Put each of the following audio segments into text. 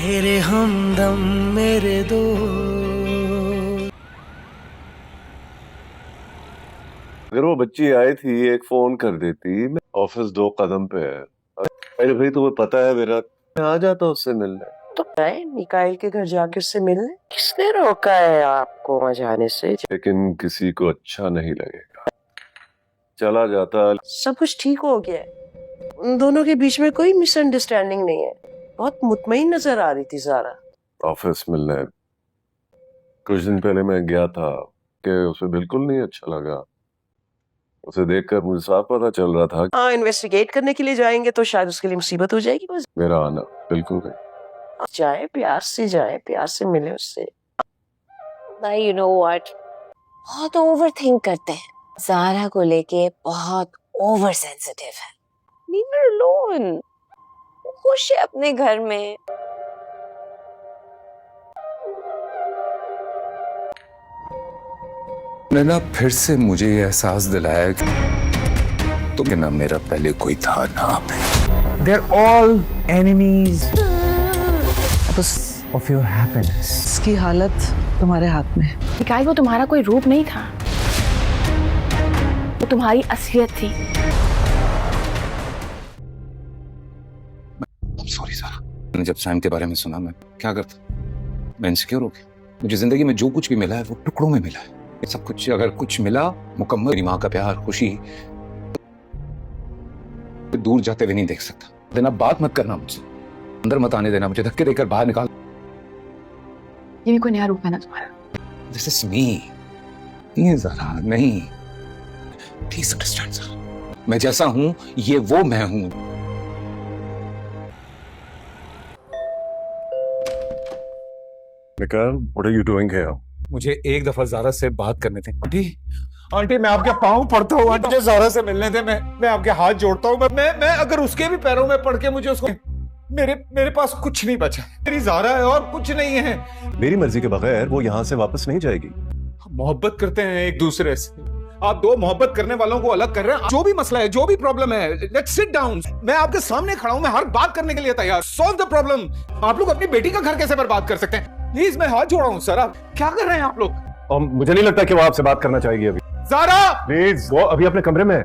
मेरे हमदम मेरे दो। अगर वो बच्ची आई थी एक फोन कर देती। मैं ऑफिस 2 कदम पे है। अरे भाई तुम्हें पता है मेरा, मैं आ जाता उससे मिलने। तो गए मिकाइल के घर जाके उससे मिलने। किसने रोका है आपको वहां जाने से? लेकिन किसी को अच्छा नहीं लगेगा। चला जाता। सब कुछ ठीक हो गया है। उन दोनों के बीच में कोई मिसअंडरस्टैंडिंग नहीं है। बहुत मुतमईन नजर आ रही थी ज़ारा। ऑफिस मिलने कुछ दिन पहले मैं गया था कि उसे बिल्कुल नहीं अच्छा लगा। उसे देखकर मुझे साफ पता चल रहा था हाँ, इन्वेस्टिगेट करने के लिए जाएंगे तो शायद उसके लिए मुसीबत हो जाएगी। बस मेरा आना बिल्कुल नहीं। जाए, प्यार से मिले उससे। भाई यू नो व्हाट, बहुत ओवर थिंक करते हैं। ज़ारा को लेके बहुत ओवर सेंसिटिव है। लीव हर अलोन, खुश है अपने घर में। ने ना फिर से मुझे ये एहसास दिलाया कि तो ना मेरा पहले कोई था ना मैं। They're all enemies of your happiness. इसकी हालत तुम्हारे हाथ में है। मिकाइल, वो तुम्हारा कोई रूप नहीं था, वो तुम्हारी असलियत थी। सॉरी ज़ारा, मैंने जब सैम के बारे में सुना मैं क्या करता। मैं इनसिक्योर हो गया। मुझे जिंदगी में जो कुछ भी मिला है वो टुकड़ों में मिला है। सब कुछ अगर कुछ मिला मुकम्मल, मेरी माँ का प्यार, खुशी, दूर जाते हुए नहीं देख सकता। देना बात मत करना मुझसे, अंदर मत आने देना, मुझे धक्के देकर बाहर निकाल। ये भी कोई नया रूप है ना तुम्हारा? This is me. नहीं ज़ारा, नहीं, प्लीज अंडरस्टैंड ज़ारा, मैं जैसा हूं ये वो मैं हूं। निकाल, what are you doing here? मुझे एक दफा ज़ारा से बात करने थे। आंटी मैं आपके पाँव पड़ता हूँ, मुझे ज़ारा से मिलने थे। मैं आपके हाथ जोड़ता हूँ। मैं अगर उसके भी पैरों में पड़ के मुझे उसको, मेरे पास कुछ नहीं बचा। मेरी ज़ारा है और कुछ नहीं है। मेरी मर्जी के बगैर वो यहाँ से वापस नहीं जाएगी। मोहब्बत करते हैं एक दूसरे से, आप दो मोहब्बत करने वालों को अलग कर रहे हैं। जो भी मसला है, जो भी प्रॉब्लम है, लेट्स सिट डाउन। मैं आपके सामने खड़ा हूं, मैं हर बात करने के लिए तैयार। Solve the problem. आप लोग अपनी बेटी का घर कैसे बर्बाद कर सकते हैं? प्लीज मैं हाथ जोड़ा हूं सर। आप क्या कर रहे हैं आप लोग? और मुझे नहीं लगता कि वो आपसे बात करना चाहेगी अभी। ज़ारा प्लीज, वो अभी अपने कमरे में है।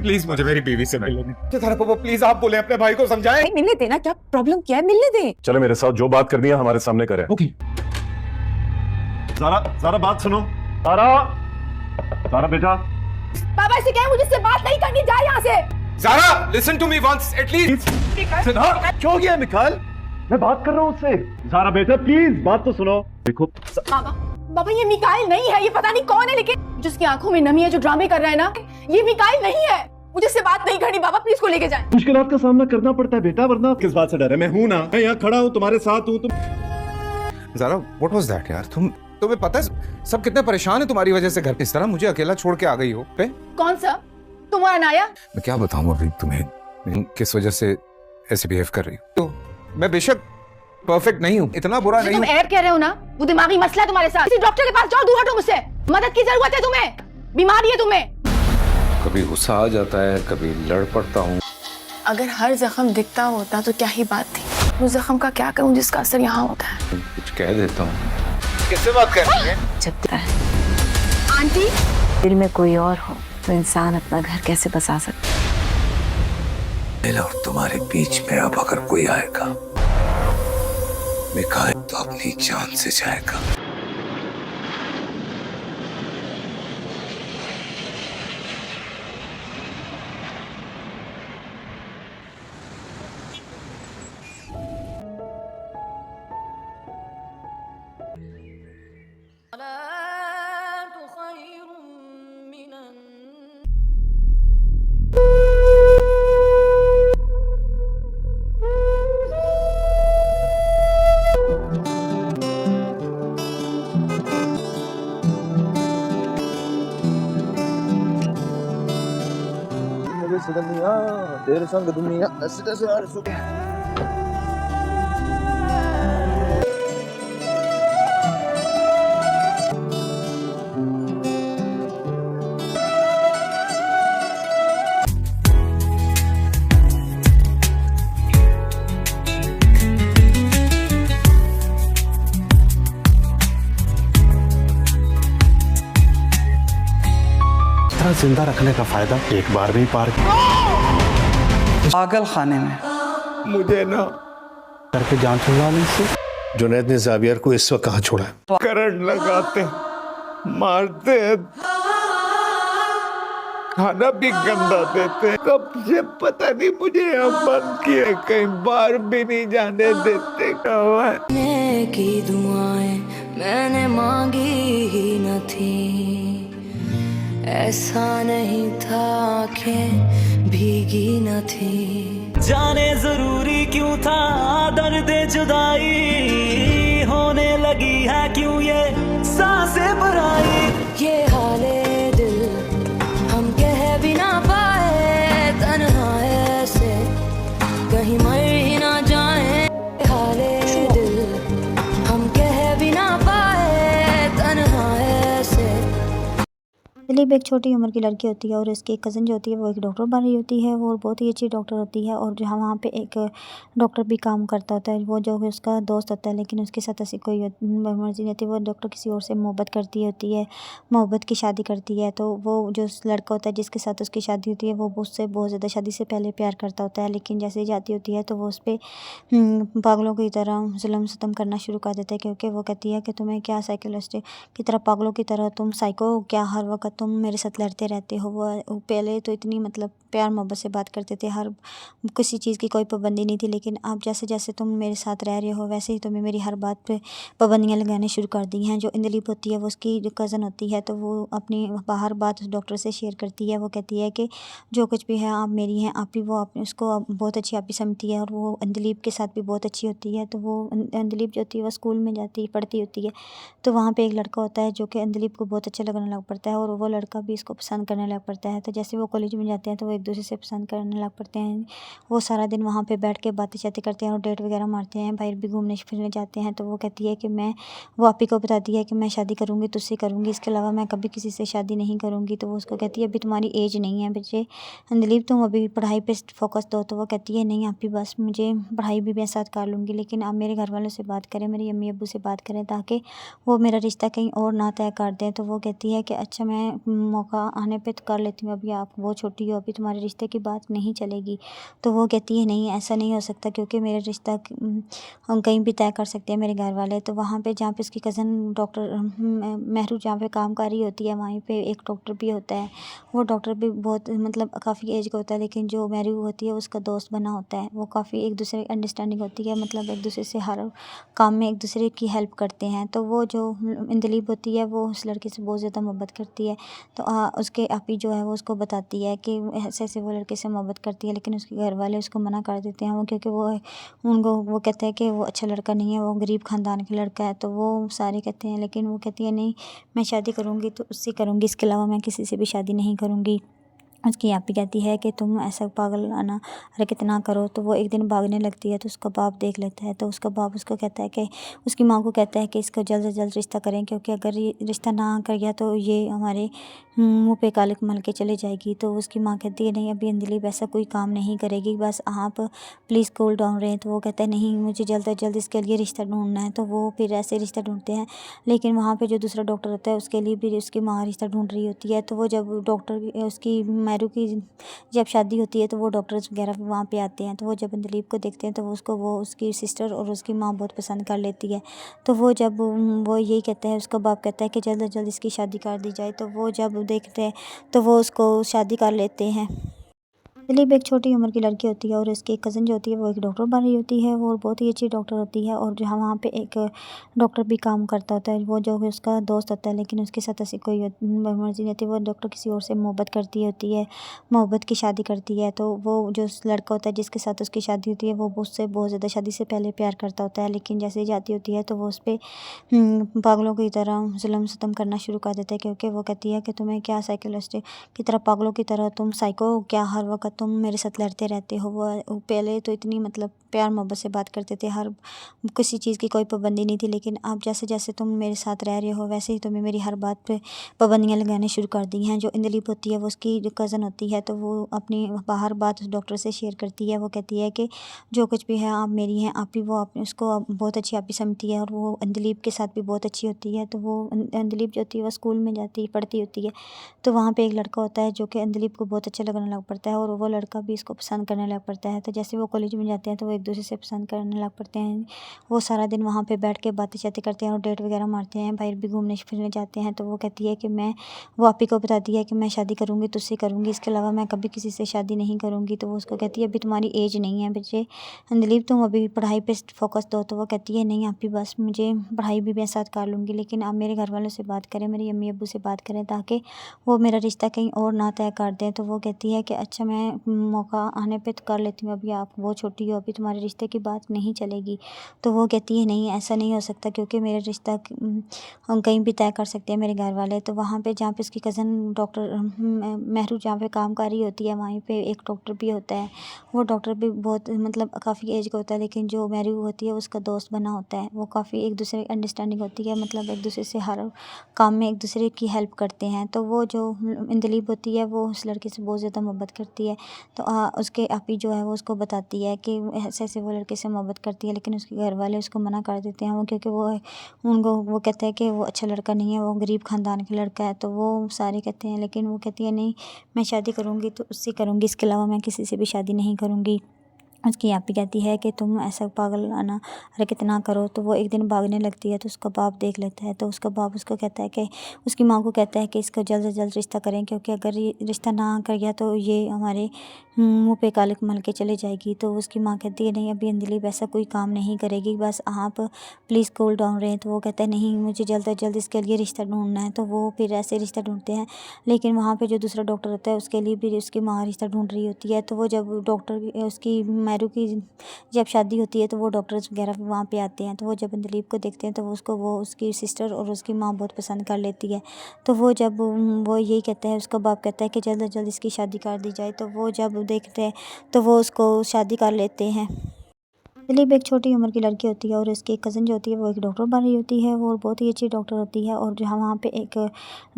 प्लीज मुझे मेरी बीवी से मिलने दें। ज़ारा पापा प्लीज आप बोले, अपने भाई को समझाएं। मिलने देना, क्या प्रॉब्लम क्या है? मिलने दे। चलो मेरे साथ, जो बात करनी है हमारे सामने करें। ओके। ज़ारा बात सुनो। ज़ारा बेटा, पापा इसे क्या है, मुझे इससे बात नहीं करनी, जा यहाँ से। ज़ारा listen to me once at least. क्या हो गया मिकाइल? मैं बात कर रहा हूँ उससे। ज़ारा बेटा प्लीज बात तो सुनो। देखो बाबा ये मिकाइल नहीं है, ये पता नहीं कौन है, लेकिन जिसकी आंखों में नमी है, जो ड्रामे कर रहा है ना, ये मिकाइल नहीं है। मुझे इससे बात नहीं करनी। बाबा प्लीज को लेके जाएं। मुश्किलात का सामना करना पड़ता है बेटा, वरना किस बात से डर है? मैं हूं ना, मैं यहाँ खड़ा हूँ, तुम्हारे साथ हूँ। तुम ज़ारा व्हाट वाज दैट यार? तुम्हें पता है सब कितने परेशान है तुम्हारी वजह से घर पे। इस तरह मुझे अकेला छोड़ के आ गई हो पे? कौन सा तुम्हारा नाया? मैं क्या बताऊं अभी तुम्हें किस वजह से ऐसे बिहेव कर रही हो। तो मैं बेशक परफेक्ट नहीं हूँ, इतना बुरा नहीं तुम हूँ। ऐप कह रहे हो ना, वो दिमागी मसला है तुम्हारे साथ। किसी डॉक्टर के पास जाओ, दूर हटो मुझसे। मदद की जरूरत है तुम्हें, बीमारी है तुम्हें। कभी गुस्सा आ जाता है, कभी लड़ पड़ता हूँ। अगर हर जख्म दिखता होता तो क्या ही बात थी। उस जख्म का क्या करूं जिसका असर यहाँ होता है। कुछ कह देता हूँ। किससे बात कर रही है? जब आंटी दिल में कोई और हो तो इंसान अपना घर कैसे बसा सकता है? मेरा और तुम्हारे बीच में अब अगर कोई आएगा, मिकाइल तो अपनी जान से जाएगा। तेरे संग दुनिया ऐसे जिंदा रखने का फायदा एक बार में ही पार पागल खाने में मुझे ना करके जान छुड़वा ली इससे। जुनैद ने जावियर को इस वक्त कहाँ छोड़ा है? करंट लगाते मारते खाना भी गंदा देते। कब से पता नहीं मुझे यहाँ बंद किए, कहीं बाहर भी नहीं जाने देते। की दुआएं मैंने मांगी ही न थी, ऐसा नहीं था आंखें भीगी न थी। जाने जरूरी क्यों था दर्द जुदाई, होने लगी है क्यों ये सांसें बुराई। ये हाले दिल हम कह भी ना पाए, तन्हा ऐसे कहीं मर ही ना जाए। हाले दिल हम कह भी ना पाए, तन्हा ऐसे। दिलीप एक छोटी उम्र की लड़की होती है और उसकी कज़न जो होती है वो एक डॉक्टर बन रही होती है और बहुत ही अच्छी डॉक्टर होती है। और जहाँ वहाँ पे एक डॉक्टर भी काम करता होता है, वो जो है उसका दोस्त होता है, लेकिन उसके साथ ऐसी कोई मर्जी नहीं होती। वो डॉक्टर किसी और से मोहब्बत करती होती है, मोहब्बत की शादी करती है। तो वो जो लड़का होता है जिसके साथ उसकी शादी होती है वो उससे बहुत ज़्यादा शादी से पहले प्यार करता होता है, लेकिन जैसे ही जाती होती है तो वो उस पर पागलों की तरह जुल्म सितम करना शुरू कर देता है, क्योंकि वो कहती है कि तुम्हें क्या साइकोलॉजिस्ट की तरह, पागलों की तरह तुम साइको हो क्या, हर वक्त तुम मेरे साथ लड़ते रहते हो। वो पहले तो इतनी मतलब प्यार मोहब्बत से बात करते थे, हर किसी चीज़ की कोई पाबंदी नहीं थी, लेकिन अब जैसे जैसे तुम मेरे साथ रह रहे हो वैसे ही तुम्हें मेरी हर बात पे पाबंदियाँ लगाने शुरू कर दी हैं। जो इंदलीप होती है वो उसकी जो कज़न होती है, तो वो अपनी हर बात उस डॉक्टर से शेयर करती है। वो कहती है कि जो कुछ भी है आप मेरी हैं, आप ही वो उसको बहुत अच्छी आप ही समझती है और वो इंदलीप के साथ भी बहुत अच्छी होती है। तो वो इंदलीप जो होती है वो स्कूल में जाती पढ़ती होती है, तो वहाँ पर एक लड़का होता है जो कि इंदलीप को बहुत अच्छा लगने लग पड़ता है और वो लड़का भी इसको पसंद करने लग पड़ता है। तो जैसे वो कॉलेज में जाते हैं तो वो एक दूसरे से पसंद करने लग पड़ते हैं। वो सारा दिन वहाँ पे बैठ के बातें शातें करते हैं और डेट वगैरह मारते हैं, बाहर भी घूमने फिरने जाते हैं। तो वो कहती है कि वो आप ही को बताती है कि मैं शादी करूँगी तुझसे करूँगी, इसके अलावा मैं कभी किसी से शादी नहीं करूँगी। तो वो उसको कहती है अभी तुम्हारी एज नहीं है बच्चे दिलीप, तुम अभी पढ़ाई पर फोकस दो। तो वो कहती है नहीं आप ही बस मुझे पढ़ाई भी मैं साथ कर लूँगी, लेकिन आप मेरे घर वालों से बात करें, मेरी अम्मी अब्बू से बात करें ताकि वो मेरा रिश्ता कहीं और ना तय कर दें। तो वो कहती है कि अच्छा मैं मौका आने पे तो कर लेती हूँ, अभी आप बहुत छोटी हो, अभी तुम्हारे रिश्ते की बात नहीं चलेगी। तो वो कहती है नहीं ऐसा नहीं हो सकता, क्योंकि मेरा रिश्ता हम कहीं भी तय कर सकते हैं मेरे घर वाले। तो वहाँ पे जहाँ पे उसकी कज़न डॉक्टर महरू जहाँ पे काम कर रही होती है वहीं पे एक डॉक्टर भी होता है। वो डॉक्टर भी बहुत मतलब काफ़ी एज का होता है, लेकिन जो महरू होती है उसका दोस्त बना होता है। वो काफ़ी एक दूसरे की अंडरस्टैंडिंग होती है, मतलब एक दूसरे से हर काम में एक दूसरे की हेल्प करते हैं। तो वो जो इंदलीप होती है वो उस लड़के से बहुत ज़्यादा मोहब्बत करती है। तो उसके आपी जो है वो उसको बताती है कि ऐसे ऐसे वो लड़के से मोहब्बत करती है, लेकिन उसके घर वाले उसको मना कर देते हैं। वो क्योंकि वो कहते हैं कि वो अच्छा लड़का नहीं है, वो गरीब ख़ानदान का लड़का है। तो वो सारे कहते हैं, लेकिन वो कहती है नहीं मैं शादी करूँगी तो उससे करूँगी, इसके अलावा मैं किसी से भी शादी नहीं करूँगी। उसकी आपी कहती है कि तुम ऐसा पागल आना हरकत ना करो। तो वो एक दिन भागने लगती है तो उसका बाप देख लेता है। तो उसका बाप उसको कहता है कि उसकी माँ को कहता है कि इसका जल्द से जल्द रिश्ता करें, क्योंकि अगर ये रिश्ता ना कर गया तो ये हमारे मुंह पे कालिक मल के चले जाएगी। तो उसकी माँ कहती है नहीं अभी इंदलीप ऐसा कोई काम नहीं करेगी, बस आप प्लीज़ कूल डाउन रहें। तो वो कहता है नहीं मुझे जल्द से जल्द इसके लिए रिश्ता ढूंढना है। तो वो फिर ऐसे रिश्ता ढूंढते हैं, लेकिन वहाँ पर जो दूसरा डॉक्टर होता है उसके लिए भी उसकी माँ रिश्ता ढूंढ रही होती है। तो वो जब डॉक्टर उसकी मैरू की जब शादी होती है तो वो डॉक्टर्स वगैरह भी वहाँ पे आते हैं। तो वो जब दिलीप को देखते हैं तो वो उसकी सिस्टर और उसकी माँ बहुत पसंद कर लेती है। तो वो जब वो यही कहता है, उसका बाप कहता है कि जल्द से जल्द इसकी शादी कर दी जाए। तो वो जब देखते हैं तो वो उसको शादी कर लेते हैं। दिलीप एक छोटी उम्र की लड़की होती है और उसकी कज़न जो होती है वो एक डॉक्टर बन रही होती है और बहुत ही अच्छी डॉक्टर होती है। और जहाँ वहाँ पे एक डॉक्टर भी काम करता होता है, वो जो है उसका दोस्त होता है, लेकिन उसके साथ ऐसी कोई मर्जी नहीं होती। वो डॉक्टर किसी और से मोहब्बत करती होती है, मोहब्बत की शादी करती है। तो वो जो लड़का होता है जिसके साथ उसकी शादी होती है वो उससे बहुत ज़्यादा शादी से पहले प्यार करता होता है, लेकिन जैसे ही जाती होती है तो वो उस पर पागलों की तरह जुल्म सितम करना शुरू कर देता है, क्योंकि वो कहती है कि तुम्हें क्या साइकोलॉजिस्ट की तरह, पागलों की तरह तुम साइको हो क्या, हर वक्त तुम मेरे साथ लड़ते रहते हो। वो पहले तो इतनी मतलब प्यार मोहब्बत से बात करते थे, हर किसी चीज़ की कोई पाबंदी नहीं थी, लेकिन अब जैसे जैसे तुम मेरे साथ रह रहे हो वैसे ही तुम्हें मेरी हर बात पे पाबंदियाँ लगाने शुरू कर दी हैं। जो इंदलीप होती है वो उसकी जो कज़न होती है, तो वो अपनी हर बात उस डॉक्टर से शेयर करती है। वो कहती है कि जो कुछ भी है आप मेरी हैं, आप ही वो अपने उसको बहुत अच्छी आप ही समझती है, और वो इंदलीप के साथ भी बहुत अच्छी होती है। तो वो इंदलीप जो होती है वो स्कूल में जाती पढ़ती होती है, तो वहाँ पे एक लड़का होता है जो कि इंदलीप को बहुत अच्छा लगने लग पड़ता है, और वो लड़का भी इसको पसंद करने लग पड़ता है। तो जैसे वो कॉलेज में जाते हैं तो वो एक दूसरे से पसंद करने लग पड़ते हैं। वो सारा दिन वहाँ पे बैठ के बातें शातें करते हैं और डेट वगैरह मारते हैं, बाहर भी घूमने फिरने जाते हैं। तो वो कहती है कि वो आप ही को बताती है कि मैं शादी करूँगी तुझसे करूँगी, इसके अलावा मैं कभी किसी से शादी नहीं करूँगी। तो वो उसको कहती है अभी तुम्हारी एज नहीं है बच्चे इंदलीप, तुम अभी पढ़ाई पे फोकस दो। तो वो कहती है नहीं आप ही बस मुझे पढ़ाई भी मैं साथ कर लूँगी, लेकिन आप मेरे घर वालों से बात करें, मेरी अम्मी अब्बू से बात करें, ताकि वो मेरा रिश्ता कहीं और ना तय कर दें। तो वो कहती है कि अच्छा मैं मौका आने पे तो कर लेती हूँ, अभी आप बहुत छोटी हो, अभी तुम्हारे रिश्ते की बात नहीं चलेगी। तो वो कहती है नहीं ऐसा नहीं हो सकता, क्योंकि मेरा रिश्ता हम कहीं भी तय कर सकते हैं मेरे घर वाले। तो वहाँ पे जहाँ पे उसकी कज़न डॉक्टर महरू जहाँ पे काम कर रही होती है, वहीं पे एक डॉक्टर भी होता है। वो डॉक्टर भी बहुत मतलब काफ़ी एज का होता है, लेकिन जो महरू होती है उसका दोस्त बना होता है। वो काफ़ी एक दूसरे की अंडरस्टैंडिंग होती है, मतलब एक दूसरे से हर काम में एक दूसरे की हेल्प करते हैं। तो वो जो इंदलीप होती है वो उस लड़के से बहुत ज़्यादा मोहब्बत करती है। तो उसके आपी जो है वो उसको बताती है कि ऐसे ऐसे वो लड़के से मोहब्बत करती है, लेकिन उसके घर वाले उसको मना कर देते हैं। वो क्योंकि वो कहते हैं कि वो अच्छा लड़का नहीं है, वो गरीब ख़ानदान का लड़का है। तो वो सारे कहते हैं, लेकिन वो कहती है नहीं मैं शादी करूँगी तो उससे करूँगी, इसके अलावा मैं किसी से भी शादी नहीं करूँगी। उसकी आपी कहती है कि तुम ऐसा पागलाना हरकत ना करो। तो वो एक दिन भागने लगती है, तो उसका बाप देख लेता है। तो उसका बाप उसको कहता है कि उसकी माँ को कहता है कि इसका जल्द से जल्द रिश्ता करें, क्योंकि अगर ये रिश्ता ना कर गया तो ये हमारे मुँह पे कालिक मल के चले जाएगी। तो उसकी माँ कहती है नहीं अभी इंदलीप ऐसा कोई काम नहीं करेगी, बस आप प्लीज़ कूल डाउन रहें। तो वो कहता है नहीं मुझे जल्द से जल्द इसके लिए रिश्ता ढूंढना है। तो वो फिर ऐसे रिश्ता ढूंढते हैं, लेकिन वहाँ पे जो दूसरा डॉक्टर होता है उसके लिए भी उसकी माँ रिश्ता ढूंढ रही होती है। तो वो जब डॉक्टर उसकी मैरू की जब शादी होती है तो वो डॉक्टर्स वगैरह भी वहाँ पे आते हैं। तो वो जब इंदलीप को देखते हैं तो वो उसकी सिस्टर और उसकी माँ बहुत पसंद कर लेती है। तो वो जब वो यही कहता है, उसका बाप कहता है कि जल्द से जल्द इसकी शादी कर दी जाए। तो वो जब देखते हैं तो वो उसको शादी कर लेते हैं। इंदलीप एक छोटी उम्र की लड़की होती है, और उसकी कज़न जो होती है वो एक डॉक्टर बन रही होती है, और बहुत ही अच्छी डॉक्टर होती है। और जहाँ वहाँ पे एक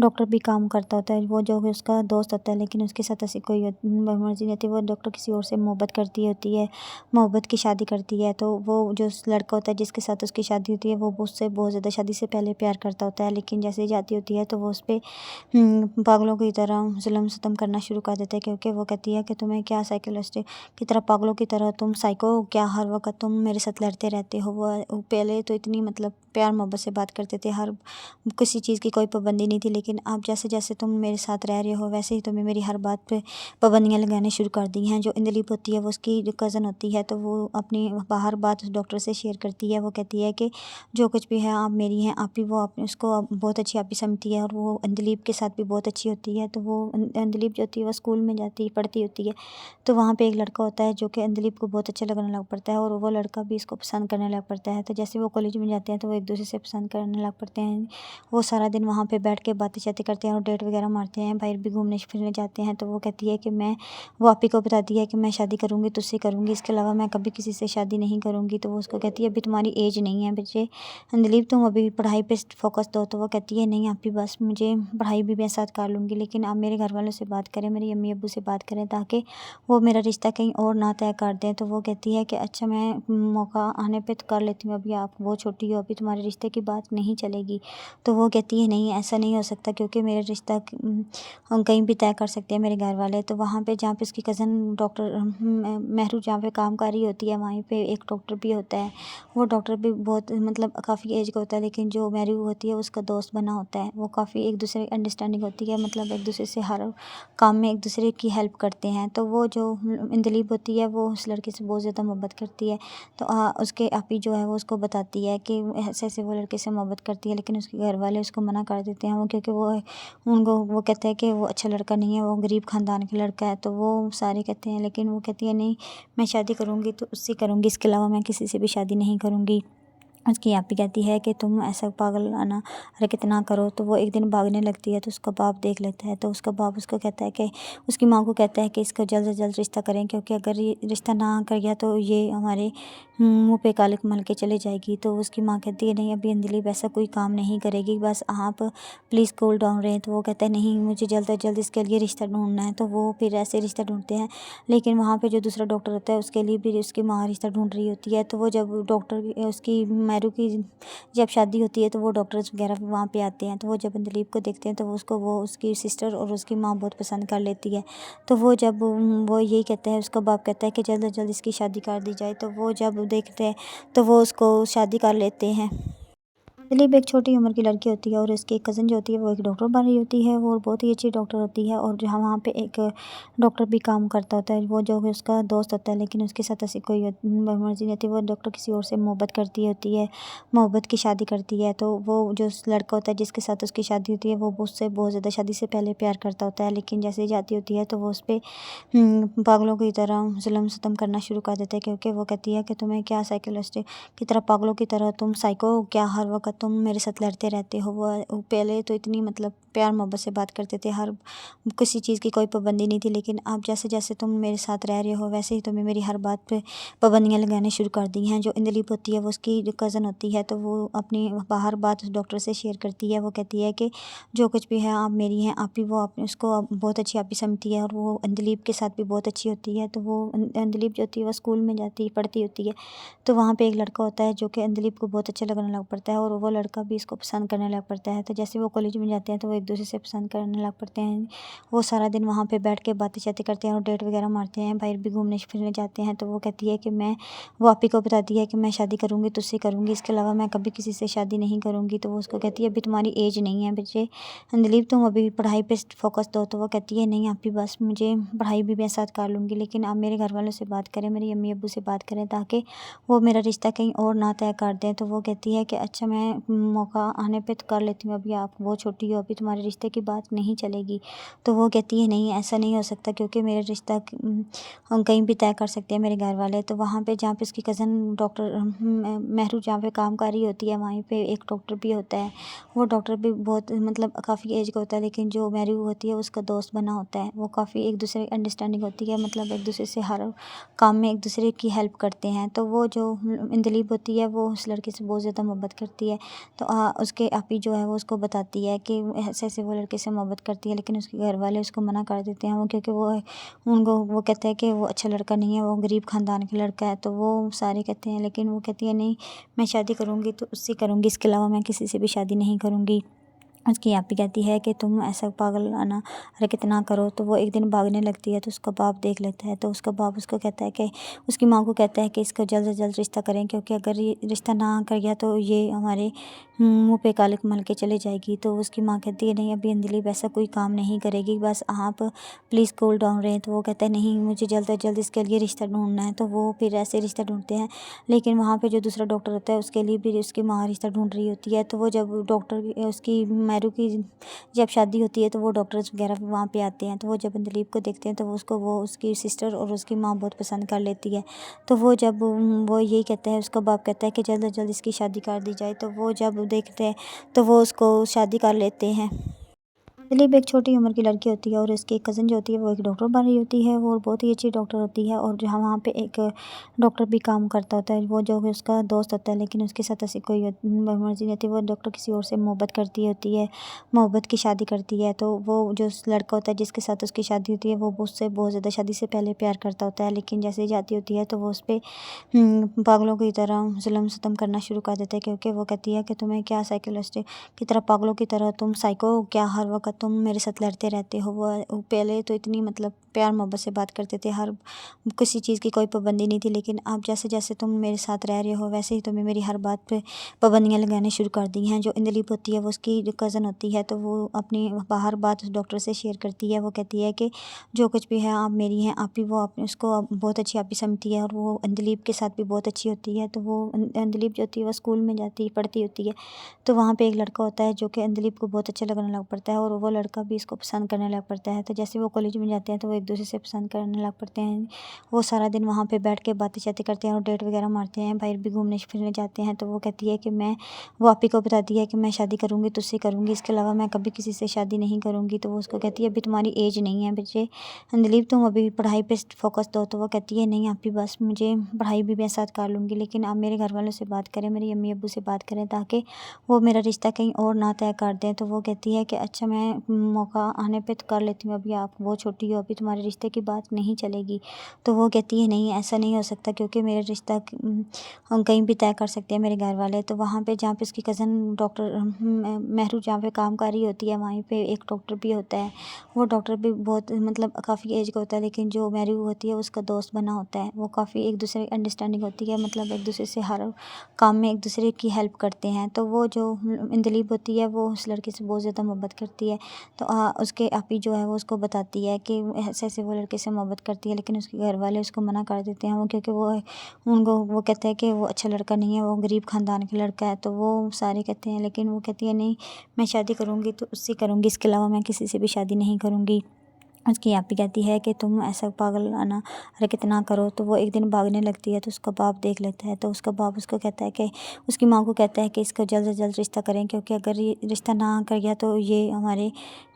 डॉक्टर भी काम करता होता है, वो जो है उसका दोस्त होता है, लेकिन उसके साथ ऐसी कोई मर्जी नहीं होती। वो डॉक्टर किसी और से मोहब्बत करती होती है, मोहब्बत की शादी करती है। तो वो जो लड़का होता है जिसके साथ उसकी शादी होती है वो उससे बहुत ज़्यादा शादी से पहले प्यार करता होता है, लेकिन जैसे ही जाती होती है तो वो उस पर पागलों की तरह जुल्म सितम करना शुरू कर देता है, क्योंकि वो कहती है कि तुम्हें क्या साइकोलॉजिस्ट की तरह पागलों की तरह तुम साइको हो क्या, हर वक्त तुम मेरे साथ लड़ते रहते हो। वो पहले तो इतनी मतलब प्यार मोहब्बत से बात करते थे, हर किसी चीज़ की कोई पाबंदी नहीं थी, लेकिन अब जैसे जैसे तुम मेरे साथ रह रहे हो वैसे ही तुम्हें मेरी हर बात पे पाबंदियाँ लगाने शुरू कर दी हैं। जो इंदलीप होती है वो उसकी जो कज़न होती है, तो वो अपनी हर बात उस डॉक्टर से शेयर करती है। वो कहती है कि जो कुछ भी है आप मेरी हैं, आप ही वो अपने उसको बहुत अच्छी आप ही समझती है, और वो इंदलीप के साथ भी बहुत अच्छी होती है। तो वो इंदलीप जो होती है वो स्कूल में जाती पढ़ती होती है, तो वहाँ पे एक लड़का होता है जो कि इंदलीप को बहुत अच्छा लगने लग पड़ता है, और वो लड़का भी इसको पसंद करने लग पड़ता है। तो जैसे वो कॉलेज में जाते हैं तो वो एक दूसरे से पसंद करने लग पड़ते हैं। वो सारा दिन वहाँ पे बैठ के बातें शातें करते हैं और डेट वगैरह मारते हैं, बाहर भी घूमने फिरने जाते हैं। तो वो कहती है कि वो आप ही को बताती है कि मैं शादी करूँगी तुझसे करूँगी, इसके अलावा मैं कभी किसी से शादी नहीं करूँगी। तो वो उसको कहती है अभी तुम्हारी एज नहीं है बच्चे इंदलीप, तुम अभी पढ़ाई पे फोकस दो। तो वो कहती है नहीं आप ही बस मुझे पढ़ाई भी मैं साथ कर लूँगी, लेकिन आप मेरे घर वालों से बात करें, मेरी अम्मी अब्बू से बात करें, ताकि वो मेरा रिश्ता कहीं और ना तय कर दें। तो वो कहती है कि अच्छा मैं मौका आने पे तो कर लेती हूँ, अभी आप बहुत छोटी हो, अभी तुम्हारे रिश्ते की बात नहीं चलेगी। तो वो कहती है नहीं ऐसा नहीं हो सकता, क्योंकि मेरा रिश्ता हम कहीं भी तय कर सकते हैं मेरे घर वाले। तो वहाँ पे जहाँ पे उसकी कज़न डॉक्टर महरू जहाँ पे काम कर रही होती है, वहीं पे एक डॉक्टर भी होता है। वो डॉक्टर भी बहुत मतलब काफ़ी एज का होता है, लेकिन जो महरू होती है उसका दोस्त बना होता है। वो काफ़ी एक दूसरे की अंडरस्टैंडिंग होती है, मतलब एक दूसरे से हर काम में एक दूसरे की हेल्प करते हैं। तो वो जो इंदलीप होती है वो उस लड़के से बहुत ज़्यादा मोहब्बत करती है। तो उसके आपी जो है वो उसको बताती है कि ऐसे ऐसे वो लड़के से मोहब्बत करती है, लेकिन उसके घर वाले उसको मना कर देते हैं। वो क्योंकि वो कहते हैं कि वो अच्छा लड़का नहीं है, वो गरीब ख़ानदान का लड़का है। तो वो सारे कहते हैं, लेकिन वो कहती है नहीं मैं शादी करूँगी तो उससे करूँगी, इसके अलावा मैं किसी से भी शादी नहीं करूँगी। उसकी आप भी कहती है कि तुम ऐसा पागलाना हरकत ना करो। तो वो एक दिन भागने लगती है तो उसका बाप देख लेता है। तो उसका बाप उसको कहता है कि उसकी माँ को कहता है कि इसका जल्द से जल्द रिश्ता करें, क्योंकि अगर ये रिश्ता ना कर गया तो ये हमारे मुंह पे कालिक मल के चले जाएगी। तो उसकी माँ कहती है नहीं, अभी अंजलि वैसा कोई काम नहीं करेगी, बस आप प्लीज़ कूल डाउन रहें। तो वो कहता है नहीं, मुझे जल्द से जल्द इसके लिए रिश्ता ढूंढना है। तो वो फिर ऐसे रिश्ता ढूंढते हैं, लेकिन वहाँ पे जो दूसरा डॉक्टर होता है उसके लिए भी उसकी माँ रिश्ता ढूंढ रही होती है। तो वो जब डॉक्टर उसकी मैरू की जब शादी होती है तो वो डॉक्टर्स वगैरह वहाँ पे आते हैं। तो वो जब दिलीप को देखते हैं तो वो उसकी सिस्टर और उसकी माँ बहुत पसंद कर लेती है। तो वो जब वो यही कहता है, उसका बाप कहता है कि जल्द से जल्द इसकी शादी कर दी जाए। तो वो जब देखते हैं तो वो उसको शादी कर लेते हैं। दिलीप एक छोटी उम्र की लड़की होती है और उसकी कज़न जो होती है वो एक डॉक्टर बन रही होती है और बहुत ही अच्छी डॉक्टर होती है। और जहाँ वहाँ पे एक डॉक्टर भी काम करता होता है, वो जो है उसका दोस्त होता है, लेकिन उसके साथ ऐसी कोई मर्जी नहीं होती। वो डॉक्टर किसी और से मोहब्बत करती होती है, मोहब्बत की शादी करती है। तो वो जो लड़का होता है जिसके साथ उसकी शादी होती है वो उससे बहुत ज़्यादा शादी से पहले प्यार करता होता है, लेकिन जैसे ही जाती होती है तो वो उस पर पागलों की तरह जुल्म सितम करना शुरू कर देता है। क्योंकि वो कहती है कि तुम्हें क्या साइकोलॉजिस्ट की तरह, पागलों की तरह तुम साइको हो क्या, हर वक्त तुम मेरे साथ लड़ते रहते हो। वो पहले तो इतनी मतलब प्यार मोहब्बत से बात करते थे, हर किसी चीज़ की कोई पाबंदी नहीं थी, लेकिन अब जैसे जैसे तुम मेरे साथ रह रहे हो वैसे ही तुम्हें मेरी हर बात पे पाबंदियाँ लगाने शुरू कर दी हैं। जो इंदलीप होती है वो उसकी जो कज़न होती है, तो वो अपनी हर बात उस डॉक्टर से शेयर करती है। वो कहती है कि जो कुछ भी है आप मेरी हैं, आप ही वो अपने उसको बहुत अच्छी आप ही समझती है और वो इंदलीप के साथ भी बहुत अच्छी होती है। तो वो इंदलीप जो होती है वो स्कूल में जाती पढ़ती होती है, तो वहाँ पे एक लड़का होता है जो कि अंजलिप को बहुत अच्छा लगने लग पड़ता है और वो लड़का भी इसको पसंद करने लग पड़ता है। तो जैसे वो कॉलेज में जाते हैं तो वो एक दूसरे से पसंद करने लग पड़ते हैं। वो सारा दिन वहाँ पे बैठ के बातें शातें करते हैं और डेट वगैरह मारते हैं, बाहर भी घूमने फिरने जाते हैं। तो वो कहती है कि वो आप ही को बताती है कि मैं शादी करूँगी तुझसे करूँगी, इसके अलावा मैं कभी किसी से शादी नहीं करूँगी। तो वो उसको कहती है अभी तुम्हारी एज नहीं है बच्चे अंजलिप, तुम अभी पढ़ाई पर फोकस दो। तो वो कहती है नहीं, आप ही बस मुझे पढ़ाई भी मैं साथ कर लूँगी, लेकिन आप मेरे घर वालों से बात करें, मेरी अम्मी अब्बू से बात करें, ताकि वो मेरा रिश्ता कहीं और ना तय कर दें। तो वो कहती है कि अच्छा मैं मौका आने पे तो कर लेती हूँ, अभी आप बहुत छोटी हो, अभी तुम्हारे रिश्ते की बात नहीं चलेगी। तो वो कहती है नहीं, ऐसा नहीं हो सकता, क्योंकि मेरा रिश्ता हम कहीं भी तय कर सकते हैं मेरे घर वाले। तो वहाँ पे जहाँ पे उसकी कज़न डॉक्टर महरू जहाँ पे काम कर रही होती है वहीं पे एक डॉक्टर भी होता है। वो डॉक्टर भी बहुत मतलब काफ़ी एज का होता है, लेकिन जो महरू होती है उसका दोस्त बना होता है। वो काफ़ी एक दूसरे की अंडरस्टैंडिंग होती है, मतलब एक दूसरे से हर काम में एक दूसरे की हेल्प करते हैं। तो वो जो इंदलीप होती है वो उस लड़के से बहुत ज़्यादा मोहब्बत करती है। तो उसके आपी जो है वो उसको बताती है कि ऐसे ऐसे वो लड़के से मोहब्बत करती है, लेकिन उसके घर वाले उसको मना कर देते हैं। वो क्योंकि वो कहते हैं कि वो अच्छा लड़का नहीं है, वो गरीब ख़ानदान का लड़का है। तो वो सारे कहते हैं, लेकिन वो कहती है नहीं, मैं शादी करूँगी तो उससे करूँगी, इसके अलावा मैं किसी से भी शादी नहीं करूँगी। उसकी आप भी कहती है कि तुम ऐसा पागलाना हरकत ना करो। तो वो एक दिन भागने लगती है तो उसका बाप देख लेता है। तो उसका बाप उसको कहता है कि उसकी माँ को कहता है कि इसका जल्द से जल्द रिश्ता करें, क्योंकि अगर ये रिश्ता ना कर गया तो ये हमारे मुंह पे कालिक मल के चले जाएगी। तो उसकी माँ कहती है नहीं, अभी अंजलि वैसा कोई काम नहीं करेगी, बस आप प्लीज़ कूल डाउन रहें। तो वो कहता है नहीं, मुझे जल्द से जल्द इसके लिए रिश्ता ढूंढना है। तो वो फिर ऐसे रिश्ता ढूंढते हैं, लेकिन वहाँ पे जो दूसरा डॉक्टर होता है उसके लिए भी उसकी माँ रिश्ता ढूंढ रही होती है। तो वो जब डॉक्टर उसकी मैरू की जब शादी होती है तो वो डॉक्टर्स वगैरह वहाँ पे आते हैं। तो वो जब दिलीप को देखते हैं तो वो उसकी सिस्टर और उसकी माँ बहुत पसंद कर लेती है। तो वो जब वो यही कहता है, उसका बाप कहता है कि जल्द से जल्द इसकी शादी कर दी जाए। तो वो जब देखते हैं तो वो उसको शादी कर लेते हैं। दिलीप एक छोटी उम्र की लड़की होती है और उसकी कज़न जो होती है वो एक डॉक्टर बन रही होती है और बहुत ही अच्छी डॉक्टर होती है। और जहाँ वहाँ पे एक डॉक्टर भी काम करता होता है, वो जो है उसका दोस्त होता है, लेकिन उसके साथ ऐसी कोई मर्जी नहीं होती। वो डॉक्टर किसी और से मोहब्बत करती होती है, मोहब्बत की शादी करती है। तो वो जो लड़का होता है जिसके साथ उसकी शादी होती है वो उससे बहुत ज़्यादा शादी से पहले प्यार करता होता है, लेकिन जैसे ही जाती होती है तो वो उस पर पागलों की तरह जुल्म सितम करना शुरू कर देता है। क्योंकि वो कहती है कि तुम्हें क्या साइकोलॉजिस्ट की तरह, पागलों की तरह तुम साइको हो क्या, हर वक्त तुम मेरे साथ लड़ते रहते हो। वो पहले तो इतनी मतलब प्यार मोहब्बत से बात करते थे, हर किसी चीज़ की कोई पाबंदी नहीं थी, लेकिन अब जैसे जैसे तुम मेरे साथ रह रहे हो वैसे ही तुम्हें मेरी हर बात पे पाबंदियाँ लगाने शुरू कर दी हैं। जो इंदलीप होती है वो उसकी जो कज़न होती है, तो वो अपनी हर बात उस डॉक्टर से शेयर करती है। वो कहती है कि जो कुछ भी है आप मेरी हैं, आप ही वो अपने उसको बहुत अच्छी आप ही समझती है और वो इंदलीप के साथ भी बहुत अच्छी होती है। तो वो इंदलीप जो होती है वो स्कूल में जाती पढ़ती होती है, तो वहाँ पे एक लड़का होता है जो कि इंदलीप को बहुत अच्छा लगने लग पड़ता है और वो लड़का भी इसको पसंद करने लग पड़ता है। तो जैसे वो कॉलेज में जाते हैं तो वो एक दूसरे से पसंद करने लग पड़ते हैं। वो सारा दिन वहाँ पे बैठ के बातें शातें करते हैं और डेट वगैरह मारते हैं, बाहर भी घूमने फिरने जाते हैं। तो वो कहती है कि वो आप ही को बताती है कि मैं शादी करूँगी तुझसे करूँगी, इसके अलावा मैं कभी किसी से शादी नहीं करूँगी। तो वो उसको कहती है अभी तुम्हारी एज नहीं है बच्चे दिलीप, तुम अभी पढ़ाई पे फोकस दो। तो वो कहती है नहीं आप भी, बस मुझे पढ़ाई भी मैं साथ कर लूँगी, लेकिन आप मेरे घर वालों से बात करें, मेरी अम्मी अब्बू से बात करें ताकि वो मेरा रिश्ता कहीं और ना तय कर दें। तो वो कहती है कि अच्छा मैं मौका आने पे तो कर लेती हूँ, अभी आप बहुत छोटी हो, अभी तुम्हारे रिश्ते की बात नहीं चलेगी। तो वो कहती है नहीं ऐसा नहीं हो सकता, क्योंकि मेरा रिश्ता हम कहीं भी तय कर सकते हैं मेरे घर वाले। तो वहाँ पे जहाँ पे उसकी कज़न डॉक्टर महरू जहाँ पे काम कर रही होती है, वहीं पे एक डॉक्टर भी होता है। वो डॉक्टर भी बहुत मतलब काफ़ी एज का होता है, लेकिन जो महरू होती है उसका दोस्त बना होता है। वो काफ़ी एक दूसरे की अंडरस्टैंडिंग होती है, मतलब एक दूसरे से हर काम में एक दूसरे की हेल्प करते हैं। तो वो जो इंदलीब होती है वो उस लड़के से बहुत ज़्यादा मोहब्बत करती है। तो उसके आपी जो है वो उसको बताती है कि ऐसे ऐसे वो लड़के से मोहब्बत करती है, लेकिन उसके घर वाले उसको मना कर देते हैं। वो क्योंकि वो कहते हैं कि वो अच्छा लड़का नहीं है, वो गरीब ख़ानदान का लड़का है। तो वो सारे कहते हैं, लेकिन वो कहती है नहीं मैं शादी करूँगी तो उससे करूँगी, इसके अलावा मैं किसी से भी शादी नहीं करूँगी। उसकी आपी कहती है कि तुम ऐसा पागलाना हरकत ना करो। तो वो एक दिन भागने लगती है, तो उसका बाप देख लेता है। तो उसका बाप उसको कहता है कि उसकी माँ को कहता है कि इसका जल्द से जल्द रिश्ता करें, क्योंकि अगर ये रिश्ता ना कर गया तो ये हमारे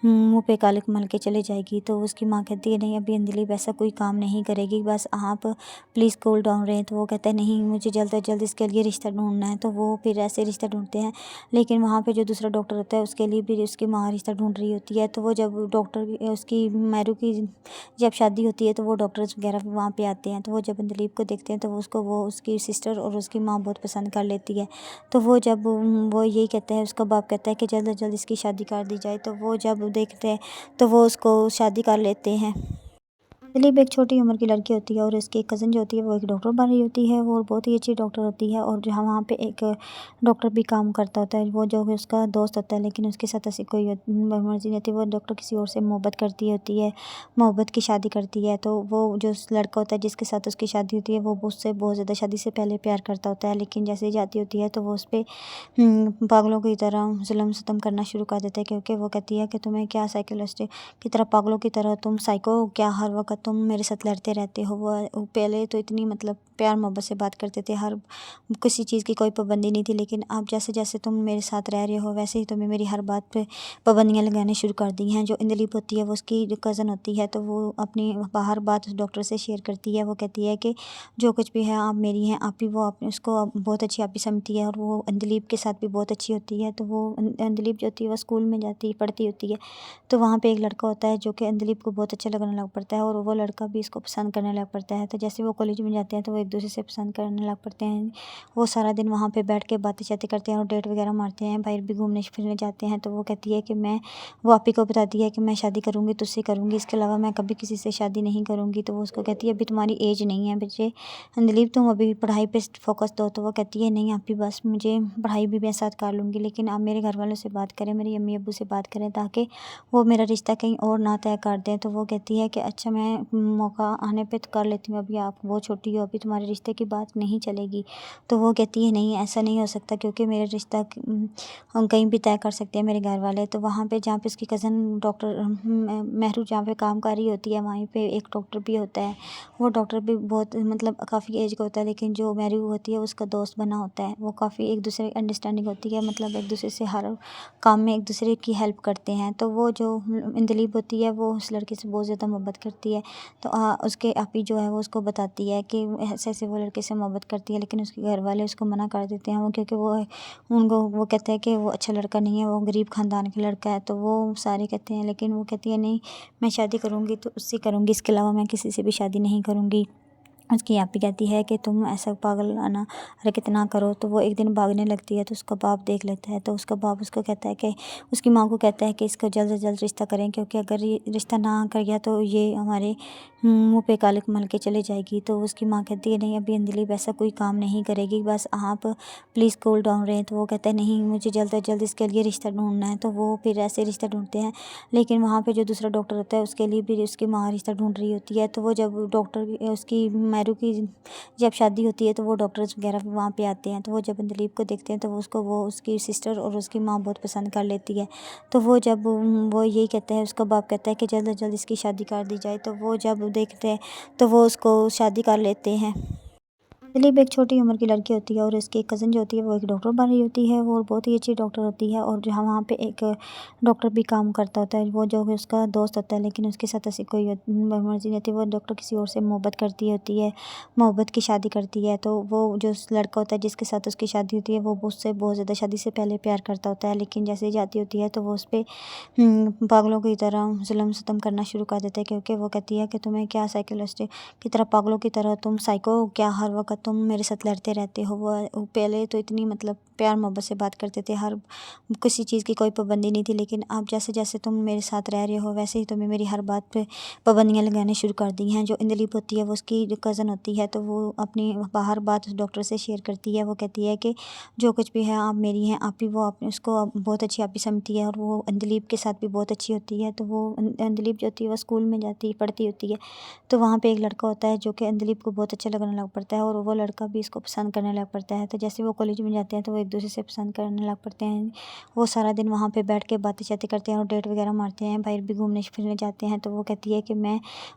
मुँह पे कालिक मल के चले जाएगी। तो उसकी माँ कहती है नहीं अभी अंजलि ऐसा कोई काम नहीं करेगी, बस आप प्लीज़ कूल डाउन रहें। तो वो कहता है नहीं मुझे जल्द से जल्द इसके लिए रिश्ता ढूंढना है। तो वो फिर ऐसे रिश्ता ढूंढते हैं, लेकिन वहाँ पे जो दूसरा डॉक्टर होता है उसके लिए भी उसकी माँ रिश्ता ढूंढ रही होती है। तो वो जब डॉक्टर उसकी मैरू की जब शादी होती है तो वो डॉक्टर्स वगैरह भी वहाँ पे आते हैं। तो वो जब दिलीप को देखते हैं तो वो उसकी सिस्टर और उसकी माँ बहुत पसंद कर लेती है। तो वो जब वो यही कहता है, उसका बाप कहता है कि जल्द से जल्द इसकी शादी कर दी जाए। तो वो जब देखते हैं तो वो उसको शादी कर लेते हैं। दिलीप एक छोटी उम्र की लड़की होती है और उसकी कज़न जो होती है वो एक डॉक्टर बन रही होती है और बहुत ही अच्छी डॉक्टर होती है। और जहाँ वहाँ पे एक डॉक्टर भी काम करता होता है, वो जो है उसका दोस्त होता है, लेकिन उसके साथ ऐसी कोई मर्जी नहीं होती। वो डॉक्टर किसी और से मोहब्बत करती होती है, मोहब्बत की शादी करती है। तो वो जो लड़का होता है जिसके साथ उसकी शादी होती है वो उससे बहुत ज़्यादा शादी से पहले प्यार करता होता है, लेकिन जैसे ही जाती होती है तो वो उस पर पागलों की तरह जुल्म सितम करना शुरू कर देता है। क्योंकि वो कहती है कि तुम्हें क्या साइकोलॉजिस्ट की तरह, पागलों की तरह तुम साइको क्या, हर वक्त तुम मेरे साथ लड़ते रहते हो। वो पहले तो इतनी मतलब प्यार मोहब्बत से बात करते थे, हर किसी चीज़ की कोई पाबंदी नहीं थी, लेकिन अब जैसे जैसे तुम मेरे साथ रह रहे हो वैसे ही तुम्हें मेरी हर बात पे पाबंदियाँ लगाने शुरू कर दी हैं। जो इंदलीप होती है वो उसकी जो कज़न होती है, तो वो अपनी हर बात उस डॉक्टर से शेयर करती है। वो कहती है कि जो कुछ भी है आप मेरी हैं, आप ही वो अपने उसको बहुत अच्छी आप ही समझती है और वो इंदलीप के साथ भी बहुत अच्छी होती है। तो वो इंदलीप जो होती है वो स्कूल में जाती पढ़ती होती है, तो वहाँ पे एक लड़का होता है जो कि इंदलीप को बहुत अच्छा लगने लग पड़ता है और वो लड़का भी इसको पसंद करने लग पड़ता है। तो जैसे वो कॉलेज में जाते हैं तो वो एक दूसरे से पसंद करने लग पड़ते हैं। वो सारा दिन वहाँ पे बैठ के बातें शातें करते हैं और डेट वगैरह मारते हैं, बाहर भी घूमने फिरने जाते हैं। तो वो कहती है कि वो आप ही को बताती है कि मैं शादी करूँगी तुझसे करूँगी, इसके अलावा मैं कभी किसी से शादी नहीं करूँगी। तो वो उसको कहती है अभी तुम्हारी एज नहीं है बच्चे दिलीप, तुम अभी पढ़ाई पे फोकस दो। तो वो कहती है नहीं आप भी, बस मुझे पढ़ाई भी मैं साथ कर लूँगी, लेकिन आप मेरे घर वालों से बात करें, मेरी अम्मी अब्बू से बात करें ताकि वो मेरा रिश्ता कहीं और ना तय कर दें। तो वो कहती है कि अच्छा मैं मौका आने पे तो कर लेती हूँ, अभी आप बहुत छोटी हो, अभी तुम्हारे रिश्ते की बात नहीं चलेगी। तो वो कहती है नहीं ऐसा नहीं हो सकता, क्योंकि मेरा रिश्ता हम कहीं भी तय कर सकते हैं मेरे घर वाले। तो वहाँ पे जहाँ पे उसकी कज़न डॉक्टर महरू जहाँ पे काम कर रही होती है, वहीं पे एक डॉक्टर भी होता है। वो डॉक्टर भी बहुत मतलब काफ़ी एज का होता है, लेकिन जो महरू होती है उसका दोस्त बना होता है। वो काफ़ी एक दूसरे की अंडरस्टैंडिंग होती है, मतलब एक दूसरे से हर काम में एक दूसरे की हेल्प करते हैं। तो वो जो इंदलीब होती है वो उस लड़के से बहुत ज़्यादा मोहब्बत करती है। तो उसके आपी जो है वो उसको बताती है कि ऐसे ऐसे वो लड़के से मोहब्बत करती है, लेकिन उसके घर वाले उसको मना कर देते हैं। वो क्योंकि वो कहते हैं कि वो अच्छा लड़का नहीं है, वो गरीब ख़ानदान का लड़का है। तो वो सारे कहते हैं, लेकिन वो कहती है नहीं मैं शादी करूँगी तो उससे करूँगी, इसके अलावा मैं किसी से भी शादी नहीं करूँगी। उसकी आपी कहती है कि तुम ऐसा पागलाना हरकत ना करो। तो वो एक दिन भागने लगती है, तो उसका बाप देख लेता है। तो उसका बाप उसको कहता है कि उसकी माँ को कहता है कि इसका जल्द से जल्द रिश्ता करें, क्योंकि अगर ये रिश्ता ना कर गया तो ये हमारे मुँह पे कालिक मल के चले जाएगी। तो उसकी माँ कहती है नहीं अभी अंजलि वैसा कोई काम नहीं करेगी, बस आप प्लीज़ कूल डाउन रहें। तो वो कहता है नहीं मुझे जल्द से जल्द इसके लिए रिश्ता ढूंढना है। तो वो फिर ऐसे रिश्ता ढूंढते हैं, लेकिन वहाँ पर जो दूसरा डॉक्टर होता है उसके लिए भी उसकी माँ रिश्ता ढूंढ रही होती है। तो वो जब डॉक्टर उसकी मैरू की जब शादी होती है तो वो डॉक्टर्स वगैरह वहाँ पे आते हैं, तो वो जब दिलीप को देखते हैं तो वो उसकी सिस्टर और उसकी माँ बहुत पसंद कर लेती है। तो वो जब वो यही कहता है, उसका बाप कहता है कि जल्द से जल्द इसकी शादी कर दी जाए। तो वो जब देखते हैं तो वो उसको शादी कर लेते हैं। दिलीप एक छोटी उम्र की लड़की होती है और उसकी कज़न जो होती है वो एक डॉक्टर बन रही होती है और बहुत ही अच्छी डॉक्टर होती है, और जहाँ वहाँ पे एक डॉक्टर भी काम करता होता है, वो जो है उसका दोस्त होता है, लेकिन उसके साथ ऐसी कोई मर्जी नहीं होती। वो डॉक्टर किसी और से मोहब्बत करती होती है, मोहब्बत की शादी करती है। तो वो जो लड़का होता है जिसके साथ उसकी शादी होती है वो उससे बहुत ज़्यादा शादी से पहले प्यार करता होता है, लेकिन जैसे ही जाती होती है तो वो उस पर पागलों की तरह जुल्म सितम करना शुरू कर देते हैं, क्योंकि वो कहती है कि तुम्हें क्या साइकोलॉजिस्ट की तरह, पागलों की तरह तुम साइको हो क्या, हर वक्त तुम मेरे साथ लड़ते रहते हो। वो पहले तो इतनी मतलब प्यार मोहब्बत से बात करते थे, हर किसी चीज़ की कोई पाबंदी नहीं थी, लेकिन अब जैसे जैसे तुम मेरे साथ रह रहे हो वैसे ही तुम्हें मेरी हर बात पे पाबंदियाँ लगाने शुरू कर दी हैं। जो इंदलीप होती है वो उसकी जो कज़न होती है, तो वो अपनी हर बात उस डॉक्टर से शेयर करती है। वो कहती है कि जो कुछ भी है आप मेरी हैं, आप ही वो अपने उसको बहुत अच्छी आप ही समझती है, और वो इंदलीप के साथ भी बहुत अच्छी होती है। तो वो इंदलीप जो होती है वो स्कूल में जाती पढ़ती होती है, तो वहाँ पे एक लड़का होता है जो कि अंदलीप को बहुत अच्छा लगने लग पड़ता है, और वो लड़का भी इसको पसंद करने लग पड़ता है। तो जैसे वो कॉलेज में जाते हैं तो वो एक दूसरे से पसंद करने लग पड़ते हैं। वो सारा दिन वहाँ पे बैठ के बातें शातें करते हैं और डेट वगैरह मारते हैं, बाहर भी घूमने फिरने जाते हैं। तो वो कहती है कि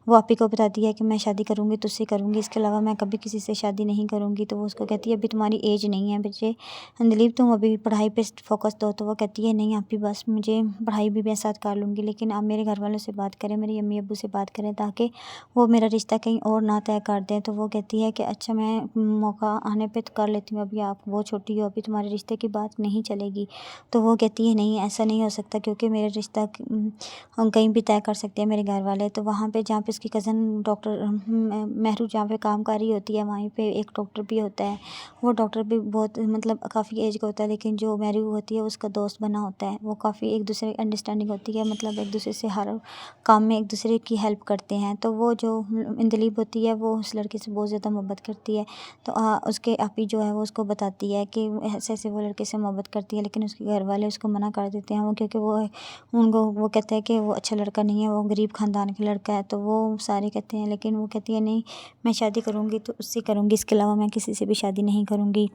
वो आप ही को बताती है कि मैं शादी करूँगी तुझसे करूँगी, इसके अलावा मैं कभी किसी से शादी नहीं करूँगी। तो वो उसको कहती है अभी तुम्हारी एज नहीं है बच्चे अंदलीप, तुम अभी पढ़ाई पर फोकस दो। तो वो कहती है नहीं आप ही बस मुझे पढ़ाई भी मैं साथ कर लूँगी, लेकिन आप मेरे घर वालों से बात करें, मेरी अम्मी अब्बू से बात करें, ताकि वो मेरा रिश्ता कहीं और ना तय कर दें। तो वो कहती है कि अच्छा मैं मौका आने पे तो कर लेती हूँ, अभी आप बहुत छोटी हो, अभी तुम्हारे रिश्ते की बात नहीं चलेगी। तो वो कहती है नहीं ऐसा नहीं हो सकता, क्योंकि मेरा रिश्ता हम कहीं भी तय कर सकते हैं मेरे घर वाले। तो वहाँ पे जहाँ पे उसकी कज़न डॉक्टर महरू जहाँ पे काम कर रही होती है वहीं पे एक डॉक्टर भी होता है। वो डॉक्टर भी बहुत मतलब काफ़ी एज का होता है, लेकिन जो महरू होती है उसका दोस्त बना होता है। वो काफ़ी एक दूसरे की अंडरस्टैंडिंग होती है, मतलब एक दूसरे से हर काम में एक दूसरे की हेल्प करते हैं। तो वो जो इंदलीप होती है वो उस लड़के से बहुत ज़्यादा मोहब्बत करती है। तो उसके आपी जो है वो उसको बताती है कि ऐसे ऐसे वो लड़के से मोहब्बत करती है, लेकिन उसके घर वाले उसको मना कर देते हैं। वो क्योंकि वो कहते हैं कि वो अच्छा लड़का नहीं है, वो गरीब ख़ानदान का लड़का है। तो वो सारे कहते हैं, लेकिन वो कहती है नहीं मैं शादी करूँगी तो उससे करूँगी, इसके अलावा मैं किसी से भी शादी नहीं करूँगी।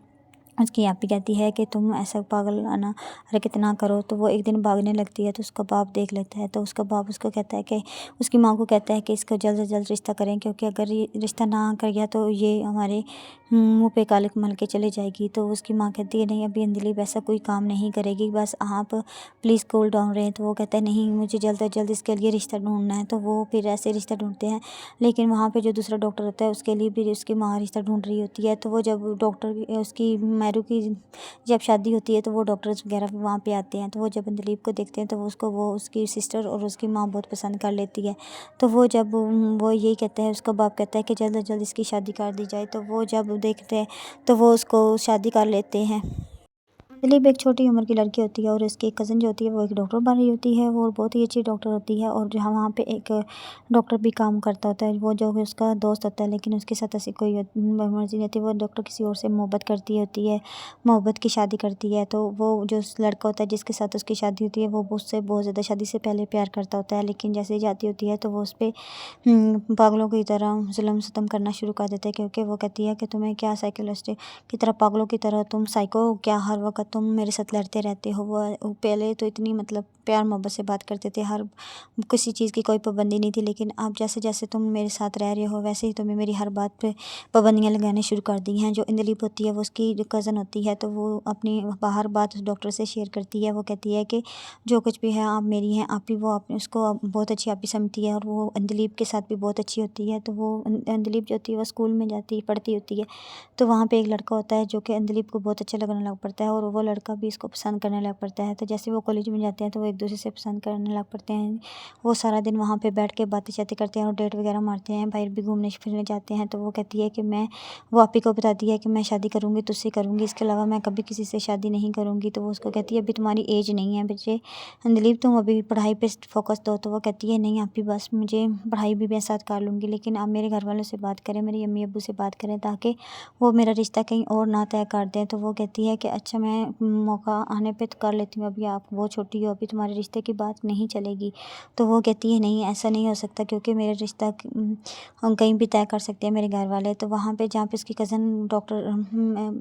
उसकी आपी कहती है कि तुम ऐसा पागलाना हरकत ना करो। तो वो एक दिन भागने लगती है, तो उसका बाप देख लेता है। तो उसका बाप उसको कहता है कि उसकी माँ को कहता है कि इसका जल्द से जल्द रिश्ता करें, क्योंकि अगर ये रिश्ता ना कर गया तो ये हमारे मुँह पे कालिक मल के चले जाएगी। तो उसकी माँ कहती है नहीं अभी अंजलि वैसा कोई काम नहीं करेगी, बस आप प्लीज़ कूल डाउन रहें। तो वो कहता है नहीं मुझे जल्द से जल्द इसके लिए रिश्ता ढूंढना है। तो वो फिर ऐसे रिश्ता ढूंढते हैं, लेकिन वहाँ पे जो दूसरा डॉक्टर होता है उसके लिए भी उसकी माँ रिश्ता ढूंढ रही होती है। तो वो जब डॉक्टर उसकी मैरू की जब शादी होती है तो वो डॉक्टर्स वगैरह वहाँ पे आते हैं। तो वो जब दिलीप को देखते हैं तो वो उसकी सिस्टर और उसकी माँ बहुत पसंद कर लेती है। तो वो जब वो यही कहता है, उसका बाप कहता है कि जल्द से जल्द इसकी शादी कर दी जाए। तो वो जब देखते हैं तो वो उसको शादी कर लेते हैं। दिलीप एक छोटी उम्र की लड़की होती है और उसकी कज़न जो होती है वो एक डॉक्टर बन रही होती है और बहुत ही अच्छी डॉक्टर होती है, और जहाँ वहाँ पे एक डॉक्टर भी काम करता होता है, वो जो है उसका दोस्त होता है, लेकिन उसके साथ ऐसी कोई मर्जी नहीं होती। वो डॉक्टर किसी और से मोहब्बत करती होती है, मोहब्बत की शादी करती है। तो वो जो लड़का होता है जिसके साथ उसकी शादी होती है वो उससे बहुत ज़्यादा शादी से पहले प्यार करता होता है, लेकिन जैसे ही जाती होती है तो वो उस पर पागलों की तरह जुल्म सितम करना शुरू कर देते हैं, क्योंकि वो कहती है कि तुम्हें क्या साइकोलॉजिस्ट की तरह, पागलों की तरह तुम साइको हो क्या, हर वक्त तुम मेरे साथ लड़ते रहते हो। वो पहले तो इतनी मतलब प्यार मोहब्बत से बात करते थे, हर किसी चीज़ की कोई पाबंदी नहीं थी, लेकिन अब जैसे जैसे तुम मेरे साथ रह रहे हो वैसे ही तुम्हें मेरी हर बात पे पाबंदियाँ लगाने शुरू कर दी हैं। जो इंदलीप होती है वो उसकी जो कज़न होती है, तो वो अपनी हर बात उस डॉक्टर से शेयर करती है। वो कहती है कि जो कुछ भी है आप मेरी हैं, आप ही वो अपने उसको बहुत अच्छी आप ही समझती है, और वो इंदलीप के साथ भी बहुत अच्छी होती है। तो वो इंदलीप जो होती है वो स्कूल में जाती पढ़ती होती है, तो वहाँ पे एक लड़का होता है जो कि अंदलीप को बहुत अच्छा लगने लग पड़ता है, और वो लड़का भी इसको पसंद करने लग पड़ता है। तो जैसे वो कॉलेज में जाते हैं तो वो एक दूसरे से पसंद करने लग पड़ते हैं। वो सारा दिन वहाँ पे बैठ के बातें शातें करते हैं और डेट वगैरह मारते हैं, बाहर भी घूमने फिरने जाते हैं। तो वो कहती है कि वो आप ही को बताती है कि मैं शादी करूँगी तुझसे करूँगी, इसके अलावा मैं कभी किसी से शादी नहीं करूँगी। तो वो उसको कहती है अभी तुम्हारी एज नहीं है बच्चे अंजलि, तुम अभी पढ़ाई पर फोकस दो। तो वो कहती है नहीं आप ही बस मुझे पढ़ाई भी मैं साथ कर लूँगी, लेकिन आप मेरे घर वालों से बात करें, मेरी अम्मी अब्बू से बात करें, ताकि वो मेरा रिश्ता कहीं और ना तय कर दें। तो वो कहती है कि अच्छा मैं मौका आने पे तो कर लेती हूँ, अभी आप बहुत छोटी हो, अभी तुम्हारे तुम्हारे रिश्ते की बात नहीं चलेगी। तो वो कहती है नहीं ऐसा नहीं हो सकता क्योंकि मेरा रिश्ता हम कहीं भी तय कर सकते हैं मेरे घर वाले। तो वहाँ पे जहाँ पे उसकी कज़न डॉक्टर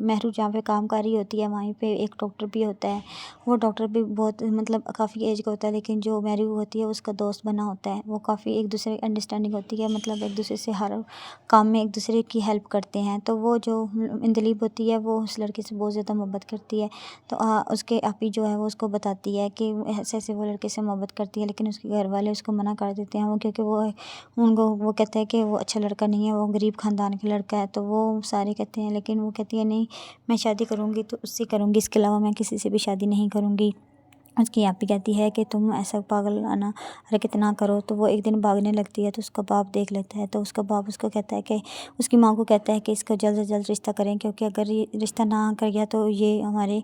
महरू जहाँ पे काम कर रही होती है वहीं पे एक डॉक्टर भी होता है। वो डॉक्टर भी बहुत मतलब काफ़ी एज का होता है, लेकिन जो महरू होती है उसका दोस्त बना होता है। वो काफ़ी एक दूसरे की अंडरस्टैंडिंग होती है, मतलब एक दूसरे से हर काम में एक दूसरे की हेल्प करते हैं। तो वो जो इंदलीब होती है वो उस लड़के से बहुत ज़्यादा मोहब्बत करती है। तो उसके आपी जो है वो उसको बताती है कि ऐसे ऐसे वो लड़के से मोहब्बत करती है, लेकिन उसके घर वाले उसको मना कर देते हैं। वो क्योंकि वो कहते हैं कि वो अच्छा लड़का नहीं है, वो गरीब ख़ानदान का लड़का है। तो वो सारे कहते हैं, लेकिन वो कहती है नहीं मैं शादी करूँगी तो उससे करूँगी, इसके अलावा मैं किसी से भी शादी नहीं करूँगी। उसकी आपी कहती है कि तुम ऐसा पागलाना हरकत ना करो। तो वो एक दिन भागने लगती है तो उसका बाप देख लेता है। तो उसका बाप उसको कहता है कि उसकी माँ को कहता है कि इसका जल्द से जल्द रिश्ता करें, क्योंकि अगर ये रिश्ता ना कर गया तो ये हमारे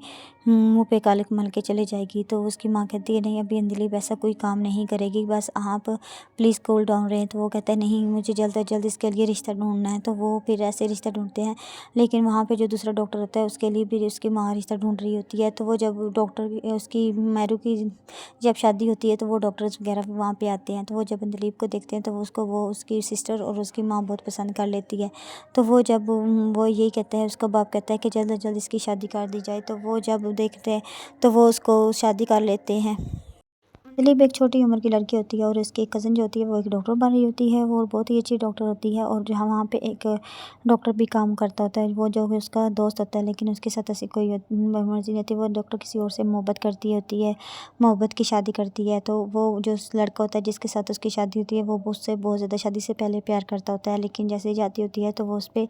मुँह पे कालिक मल के चले जाएगी। तो उसकी माँ कहती है नहीं अभी अंजलि ऐसा कोई काम नहीं करेगी, बस आप प्लीज़ कूल डाउन रहें। तो वो कहता है नहीं मुझे जल्द से जल्द इसके लिए रिश्ता ढूंढना है। तो वो फिर ऐसे रिश्ता ढूंढते हैं, लेकिन वहाँ पे जो दूसरा डॉक्टर होता है उसके लिए भी उसकी माँ रिश्ता ढूंढ रही होती है। तो वो जब डॉक्टर उसकी मैरू की जब शादी होती है तो वो डॉक्टर्स वगैरह भी वहाँ पे आते हैं। तो वो जब दिलीप को देखते हैं तो वो उसकी सिस्टर और उसकी माँ बहुत पसंद कर लेती है। तो वो जब वो यही कहता है, उसका बाप कहता है कि जल्द से जल्द इसकी शादी कर दी जाए। तो वो जब देखते हैं तो वो उसको शादी कर लेते हैं। दिलीप एक छोटी उम्र की लड़की होती है और उसकी कज़न जो होती है वो एक डॉक्टर बन रही होती है और बहुत ही अच्छी डॉक्टर होती है। और जहाँ वहाँ पे एक डॉक्टर भी काम करता होता है, वो जो है उसका दोस्त होता है, लेकिन उसके साथ ऐसी कोई मर्जी नहीं होती। वो डॉक्टर किसी और से मोहब्बत करती होती है, मोहब्बत की शादी करती है। तो वो जो लड़का होता है जिसके साथ उसकी शादी होती है वो उससे बहुत ज़्यादा शादी से पहले प्यार करता होता है, लेकिन जैसे ही जाती होती है तो वो उस पर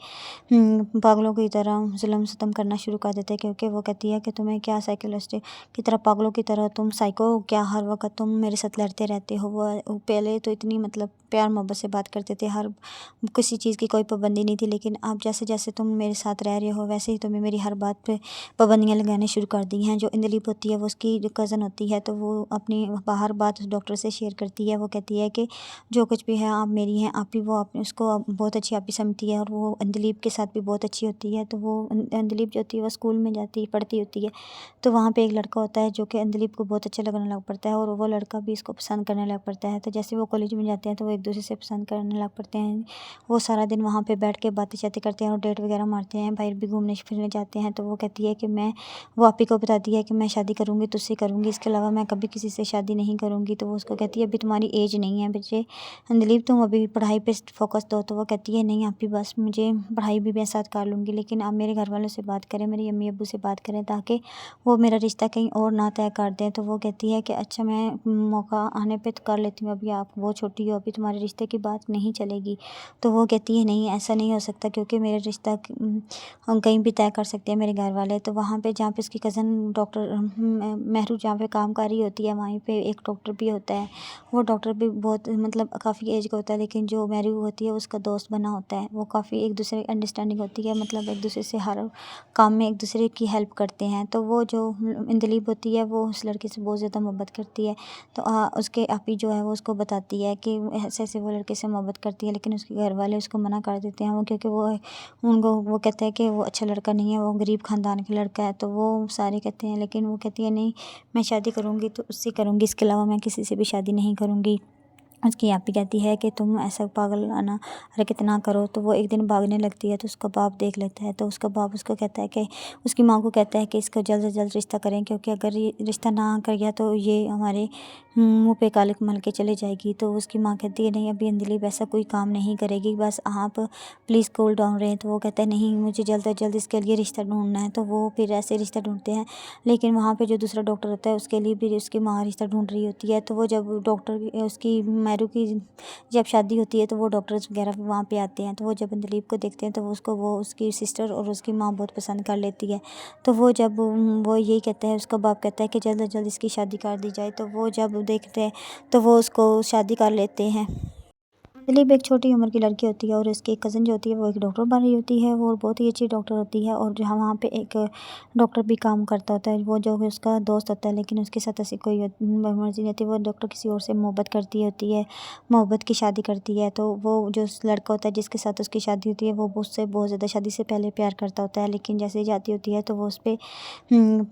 पागलों की तरह जुल्म सितम करना शुरू कर देते हैं। क्योंकि वो कहती है कि तुम्हें क्या साइकोलॉजिस्ट की तरह पागलों की तरह तुम साइको हो क्या, हर वक्त तुम मेरे साथ लड़ते रहते हो। वो पहले तो इतनी मतलब प्यार मोहब्बत से बात करते थे, हर किसी चीज़ की कोई पाबंदी नहीं थी, लेकिन अब जैसे जैसे तुम मेरे साथ रह रहे हो वैसे ही तुम्हें मेरी हर बात पे पाबंदियाँ लगाने शुरू कर दी हैं। जो इंदलीप होती है वो उसकी जो कज़न होती है, तो वो अपनी हर बात उस डॉक्टर से शेयर करती है। वो कहती है कि जो कुछ भी है आप मेरी हैं, आप ही वो अपने उसको बहुत अच्छी आप ही समझती है और वो इंदलीप के साथ भी बहुत अच्छी होती है। तो वो इंदलीप जो होती है वो स्कूल में जाती पढ़ती होती है। तो वहाँ पे एक लड़का होता है जो कि अंजलिप को बहुत अच्छा लगने लग पड़ता है और वो लड़का भी इसको पसंद करने लग पड़ता है। तो जैसे वो कॉलेज में जाते हैं तो वो एक दूसरे से पसंद करने लग पड़ते हैं। वो सारा दिन वहाँ पे बैठ के बातें शातें करते हैं और डेट वगैरह मारते हैं, बाहर भी घूमने फिरने जाते हैं। तो वो कहती है कि वो आप ही को बताती है कि मैं शादी करूँगी तुझसे करूँगी, इसके अलावा मैं कभी किसी से शादी नहीं करूँगी। तो वो उसको कहती है अभी तुम्हारी एज नहीं है बच्चे अंजलिप, तुम अभी पढ़ाई पर फोकस दो। तो वो कहती है नहीं आप ही बस मुझे पढ़ाई भी मैं साथ कर लूँगी, लेकिन आप मेरे घर वालों से बात करें, मेरी अम्मी अब्बू से बात करें ताकि वो मेरा रिश्ता कहीं और ना तय कर दें। तो वो कहती है कि अच्छा मैं मौका आने पे तो कर लेती हूँ, अभी आप बहुत छोटी हो, अभी तुम्हारे रिश्ते की बात नहीं चलेगी। तो वो कहती है नहीं ऐसा नहीं हो सकता क्योंकि मेरा रिश्ता हम कहीं भी तय कर सकते हैं मेरे घर वाले। तो वहाँ पे जहाँ पे उसकी कज़न डॉक्टर महरू जहाँ पे काम कर रही होती है वहीं पे एक डॉक्टर भी होता है। वो डॉक्टर भी बहुत मतलब काफ़ी एज का होता है, लेकिन जो महरू होती है उसका दोस्त बना होता है। वो काफ़ी एक दूसरे की अंडरस्टैंडिंग होती है, मतलब एक दूसरे से हर काम में एक दूसरे की हेल्प करते हैं। तो वो जो इंदलीब होती है वो उस लड़के से बहुत ज़्यादा मोहब्बत करती है। तो उसके आपी जो है वो उसको बताती है कि ऐसे ऐसे वो लड़के से मोहब्बत करती है, लेकिन उसके घर वाले उसको मना कर देते हैं। वो क्योंकि वो कहते हैं कि वो अच्छा लड़का नहीं है, वो गरीब ख़ानदान का लड़का है। तो वो सारे कहते हैं, लेकिन वो कहती है नहीं मैं शादी करूँगी तो उससे करूँगी, इसके अलावा मैं किसी से भी शादी नहीं करूँगी। उसकी आपी कहती है कि तुम ऐसा पागलाना हरकत ना करो। तो वो एक दिन भागने लगती है तो उसका बाप देख लेता है। तो उसका बाप उसको कहता है कि उसकी माँ को कहता है कि इसका जल्द से जल्द रिश्ता करें, क्योंकि अगर ये रिश्ता ना कर गया तो ये हमारे मुँह पे कालिक मल के चले जाएगी। तो उसकी माँ कहती है नहीं अभी अंजलि ऐसा कोई काम नहीं करेगी, बस आप प्लीज़ कूल डाउन रहें। तो वो कहता है नहीं मुझे जल्द से जल्द इसके लिए रिश्ता ढूंढना है। तो वो फिर ऐसे रिश्ता ढूंढते हैं, लेकिन वहाँ पे जो दूसरा डॉक्टर होता है उसके लिए भी उसकी माँ रिश्ता ढूंढ रही होती है। तो वो जब डॉक्टर उसकी मैरू की जब शादी होती है तो वो डॉक्टर्स वगैरह भी वहाँ पे आते हैं। तो वो जब दिलीप को देखते हैं तो वो उसकी सिस्टर और उसकी माँ बहुत पसंद कर लेती है। तो वो जब वो यही कहता है, उसका बाप कहता है कि जल्द से जल्द इसकी शादी कर दी जाए। तो वो जब देखते हैं तो वो उसको शादी कर लेते हैं। दिलीप एक छोटी उम्र की लड़की होती है और उसकी एक कज़न जो होती है वो एक डॉक्टर बन रही होती है और बहुत ही अच्छी डॉक्टर होती है और जहाँ वहाँ पे एक डॉक्टर भी काम करता होता है, वो जो है उसका दोस्त होता है, लेकिन उसके साथ ऐसी कोई मर्जी नहीं होती। वो डॉक्टर किसी और से मोहब्बत करती होती है, मोहब्बत की शादी करती है। तो वो जो लड़का होता है जिसके साथ उसकी शादी होती है वो उससे बहुत ज़्यादा शादी से पहले प्यार करता होता है, लेकिन जैसे ही जाती होती है तो वो उस पर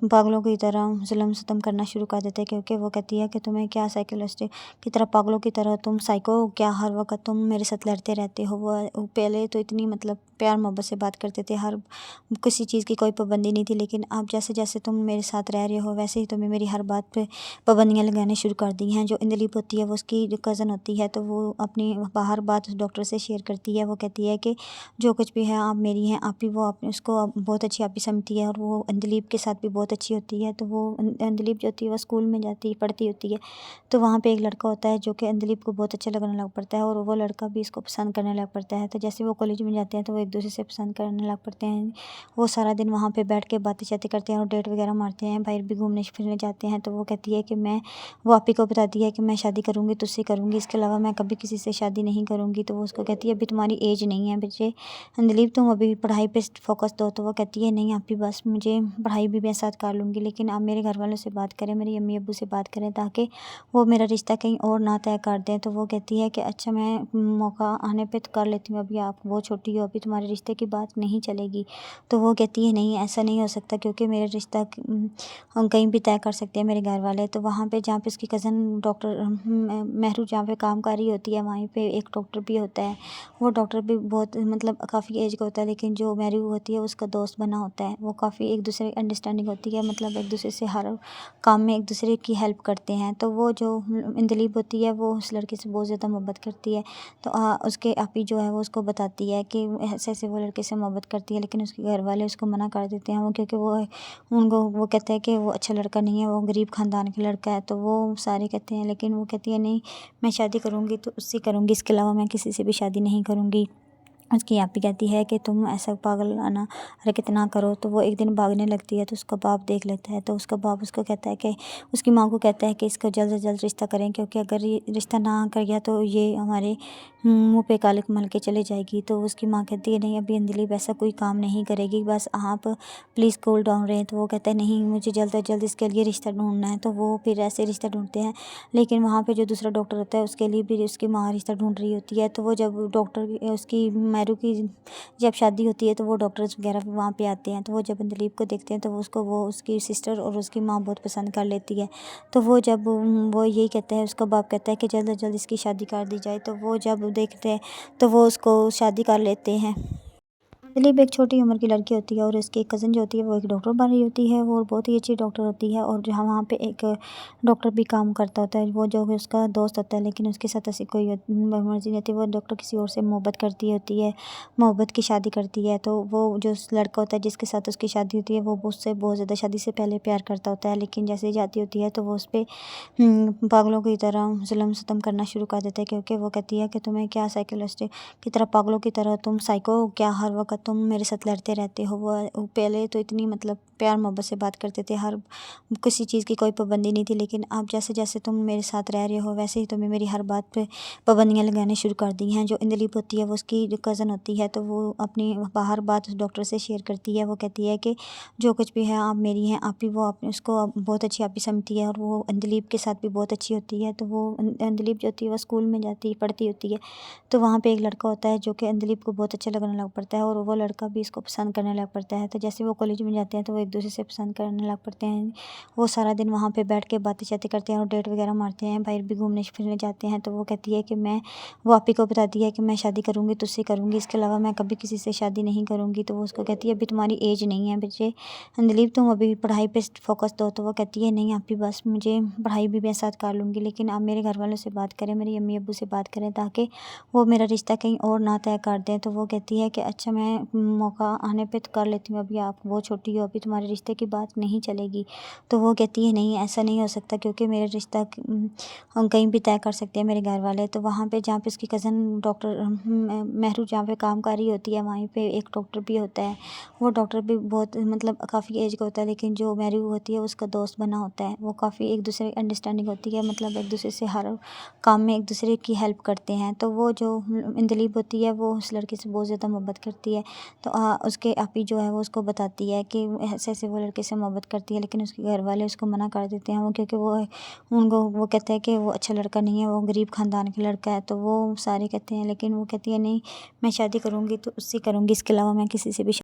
पागलों की तरह जुल्म सितम करना शुरू कर देते हैं, क्योंकि वो कहती है कि तुम्हें क्या साइकोलॉजिस्ट की तरह, पागलों की तरह तुम साइको हो क्या, हर वक्त तुम मेरे साथ लड़ते रहते हो। वो पहले तो इतनी मतलब प्यार मोहब्बत से बात करते थे, हर किसी चीज़ की कोई पाबंदी नहीं थी, लेकिन अब जैसे जैसे तुम मेरे साथ रह रहे हो वैसे ही तुम्हें मेरी हर बात पे पाबंदियाँ लगाने शुरू कर दी हैं। जो इंदलीप होती है वो उसकी जो कज़न होती है, तो वो अपनी हर बात उस डॉक्टर से शेयर करती है। वो कहती है कि जो कुछ भी है आप मेरी हैं, आप ही वो अपने उसको बहुत अच्छी आप ही समझती है और वो इंदलीप के साथ भी बहुत अच्छी होती है। तो वो इंदलीप जो होती है वो स्कूल में जाती पढ़ती होती है, तो वहाँ पे एक लड़का होता है जो कि अंदलीप को बहुत अच्छा लगने लग पड़ता है और वो लड़का भी इसको पसंद करने लग पड़ता है। तो जैसे वो कॉलेज में जाते हैं तो वो एक दूसरे से पसंद करने लग पड़ते हैं। वो सारा दिन वहाँ पे बैठ के बातें शातें करते हैं और डेट वगैरह मारते हैं, बाहर भी घूमने फिरने जाते हैं। तो वो कहती है कि वो आप ही को बताती है कि मैं शादी करूँगी तुझसे करूँगी, इसके अलावा मैं कभी किसी से शादी नहीं करूँगी। तो वो उसको कहती है अभी तुम्हारी एज नहीं है बच्चे अंदलीप, तुम अभी पढ़ाई पर फोकस दो। तो वो कहती है नहीं आप ही बस मुझे पढ़ाई भी मैं साथ कर लूँगी, लेकिन आप मेरे घर वालों से बात करें, मेरी अम्मी अब्बू से बात करें, ताकि वो मेरा रिश्ता कहीं और ना तय कर दें। तो वो कहती है कि अच्छा मैं मौका आने पे तो कर लेती हूँ, अभी आप बहुत छोटी हो, अभी तुम्हारे रिश्ते की बात नहीं चलेगी। तो वो कहती है नहीं ऐसा नहीं हो सकता, क्योंकि मेरा रिश्ता हम कहीं भी तय कर सकते हैं मेरे घर वाले। तो वहाँ पे जहाँ पे उसकी कज़न डॉक्टर महरू जहाँ पे काम कर रही होती है वहीं पे एक डॉक्टर भी होता है। वो डॉक्टर भी बहुत मतलब काफ़ी एज का होता है, लेकिन जो महरू होती है उसका दोस्त बना होता है। वो काफ़ी एक दूसरे की अंडरस्टैंडिंग होती है, मतलब एक दूसरे से हर काम में एक दूसरे की हेल्प करते हैं। तो वो जो इंदलीप होती है वो उस लड़के से बहुत ज़्यादा मोहब्बत करती है। तो उसके आपी जो है वो उसको बताती है कि ऐसे ऐसे वो लड़के से मोहब्बत करती है, लेकिन उसके घर वाले उसको मना कर देते हैं। वो क्योंकि वो कहते हैं कि वो अच्छा लड़का नहीं है, वो गरीब ख़ानदान का लड़का है। तो वो सारे कहते हैं, लेकिन वो कहती है नहीं मैं शादी करूँगी तो उससे करूँगी, इसके अलावा मैं किसी से भी शादी नहीं करूँगी। उसकी आपी कहती है कि तुम ऐसा पागलाना हरकत ना करो। तो वो एक दिन भागने लगती है तो उसका बाप देख लेता है। तो उसका बाप उसको कहता है कि उसकी माँ को कहता है कि इसका जल्द से जल्द रिश्ता करें, क्योंकि अगर ये रिश्ता ना कर गया तो ये हमारे मुंह पे कालिक मल के चले जाएगी। तो उसकी माँ कहती है नहीं अभी अंजलि वैसा कोई काम नहीं करेगी, बस आप प्लीज़ कूल डाउन रहें। तो वो कहता है नहीं मुझे जल्द से जल्द इसके लिए रिश्ता ढूंढना है। तो वो फिर ऐसे रिश्ता ढूंढते हैं, लेकिन वहाँ पर जो दूसरा डॉक्टर होता है उसके लिए भी उसकी माँ रिश्ता ढूंढ रही होती है। तो वो जब डॉक्टर उसकी मैरू की जब शादी होती है तो वो डॉक्टर्स वगैरह भी वहाँ पे आते हैं। तो वो जब अंदलीप को देखते हैं तो वो उसकी सिस्टर और उसकी माँ बहुत पसंद कर लेती है। तो वो जब वो यही कहता है, उसका बाप कहता है कि जल्द से जल्द इसकी शादी कर दी जाए। तो वो जब देखते हैं तो वो उसको शादी कर लेते हैं। दिलीप एक छोटी उम्र की लड़की होती है और उसकी एक कज़न जो होती है वो एक डॉक्टर बन रही होती है और बहुत ही अच्छी डॉक्टर होती है और जहाँ वहाँ पे एक डॉक्टर भी काम करता होता है, वो जो है उसका दोस्त होता है, लेकिन उसके साथ ऐसी कोई मर्जी नहीं होती। वो डॉक्टर किसी और से मोहब्बत करती होती है, मोहब्बत की शादी करती है। तो वो जो लड़का होता है जिसके साथ उसकी शादी होती है वो उससे बहुत ज़्यादा शादी से पहले प्यार करता होता है, लेकिन जैसे ही जाती होती है तो वो उस पर पागलों की तरह जुल्म सितम करना शुरू कर देता है, क्योंकि वो कहती है कि तुम्हें क्या साइकोलॉजिस्ट की तरह, पागलों की तरह तुम साइको हो क्या, हर वक्त तुम मेरे साथ लड़ते रहते हो। वो पहले तो इतनी मतलब प्यार मोहब्बत से बात करते थे, हर किसी चीज़ की कोई पाबंदी नहीं थी, लेकिन अब जैसे जैसे तुम मेरे साथ रह रहे हो वैसे ही तुम्हें मेरी हर बात पे पाबंदियाँ लगाने शुरू कर दी हैं। जो इंदलीप होती है वो उसकी जो कज़न होती है, तो वो अपनी हर बात उस डॉक्टर से शेयर करती है। वो कहती है कि जो कुछ भी है आप मेरी हैं, आप ही वो अपने उसको बहुत अच्छी आप ही समझती है और वो इंदलीप के साथ भी बहुत अच्छी होती है। तो वो इंदलीप जो होती है वो स्कूल में जाती पढ़ती होती है, तो वहाँ पे एक लड़का होता है जो कि अंदलीप को बहुत अच्छा लगने लग पड़ता है और वो लड़का भी इसको पसंद करने लग पड़ता है। तो जैसे वो कॉलेज में जाते हैं तो वो एक दूसरे से पसंद करने लग पड़ते हैं। वो सारा दिन वहाँ पे बैठ के बातें शातें करते हैं और डेट वगैरह मारते हैं, बाहर भी घूमने फिरने जाते हैं। तो वो कहती है कि वो आप ही को बताती है कि मैं शादी करूँगी तुझसे करूँगी, इसके अलावा मैं कभी किसी से शादी नहीं करूँगी। तो वो उसको कहती है अभी तुम्हारी एज नहीं है बच्चे अंदलीप, तुम अभी पढ़ाई पर फोकस दो। तो वो कहती है नहीं आप ही बस मुझे पढ़ाई भी मैं साथ कर लूँगी, लेकिन आप मेरे घर वालों से बात करें, मेरी अम्मी अब्बू से बात करें, ताकि वो मेरा रिश्ता कहीं और ना तय कर दें। तो वो कहती है कि अच्छा मैं मौका आने पे तो कर लेती हूँ, अभी आप बहुत छोटी हो, अभी तुम्हारे रिश्ते की बात नहीं चलेगी। तो वो कहती है नहीं ऐसा नहीं हो सकता, क्योंकि मेरा रिश्ता हम कहीं भी तय कर सकते हैं मेरे घर वाले। तो वहाँ पे जहाँ पे उसकी कज़न डॉक्टर महरू जहाँ पे काम कर रही होती है, वहीं पे एक डॉक्टर भी होता है। वो डॉक्टर भी बहुत मतलब काफ़ी एज का होता है, लेकिन जो महरू होती है उसका दोस्त बना होता है। वो काफ़ी एक दूसरे की अंडरस्टैंडिंग होती है, मतलब एक दूसरे से हर काम में एक दूसरे की हेल्प करते हैं। तो वो जो इंदलीब होती है वो उस लड़के से बहुत ज़्यादा मोहब्बत करती है। तो उसके आपी जो है वो उसको बताती है कि ऐसे ऐसे वो लड़के से मोहब्बत करती है, लेकिन उसके घर वाले उसको मना कर देते हैं। वो क्योंकि वो कहते हैं कि वो अच्छा लड़का नहीं है, वो गरीब ख़ानदान का लड़का है। तो वो सारे कहते हैं, लेकिन वो कहती है नहीं मैं शादी करूँगी तो उससे करूँगी, इसके अलावा मैं किसी से भी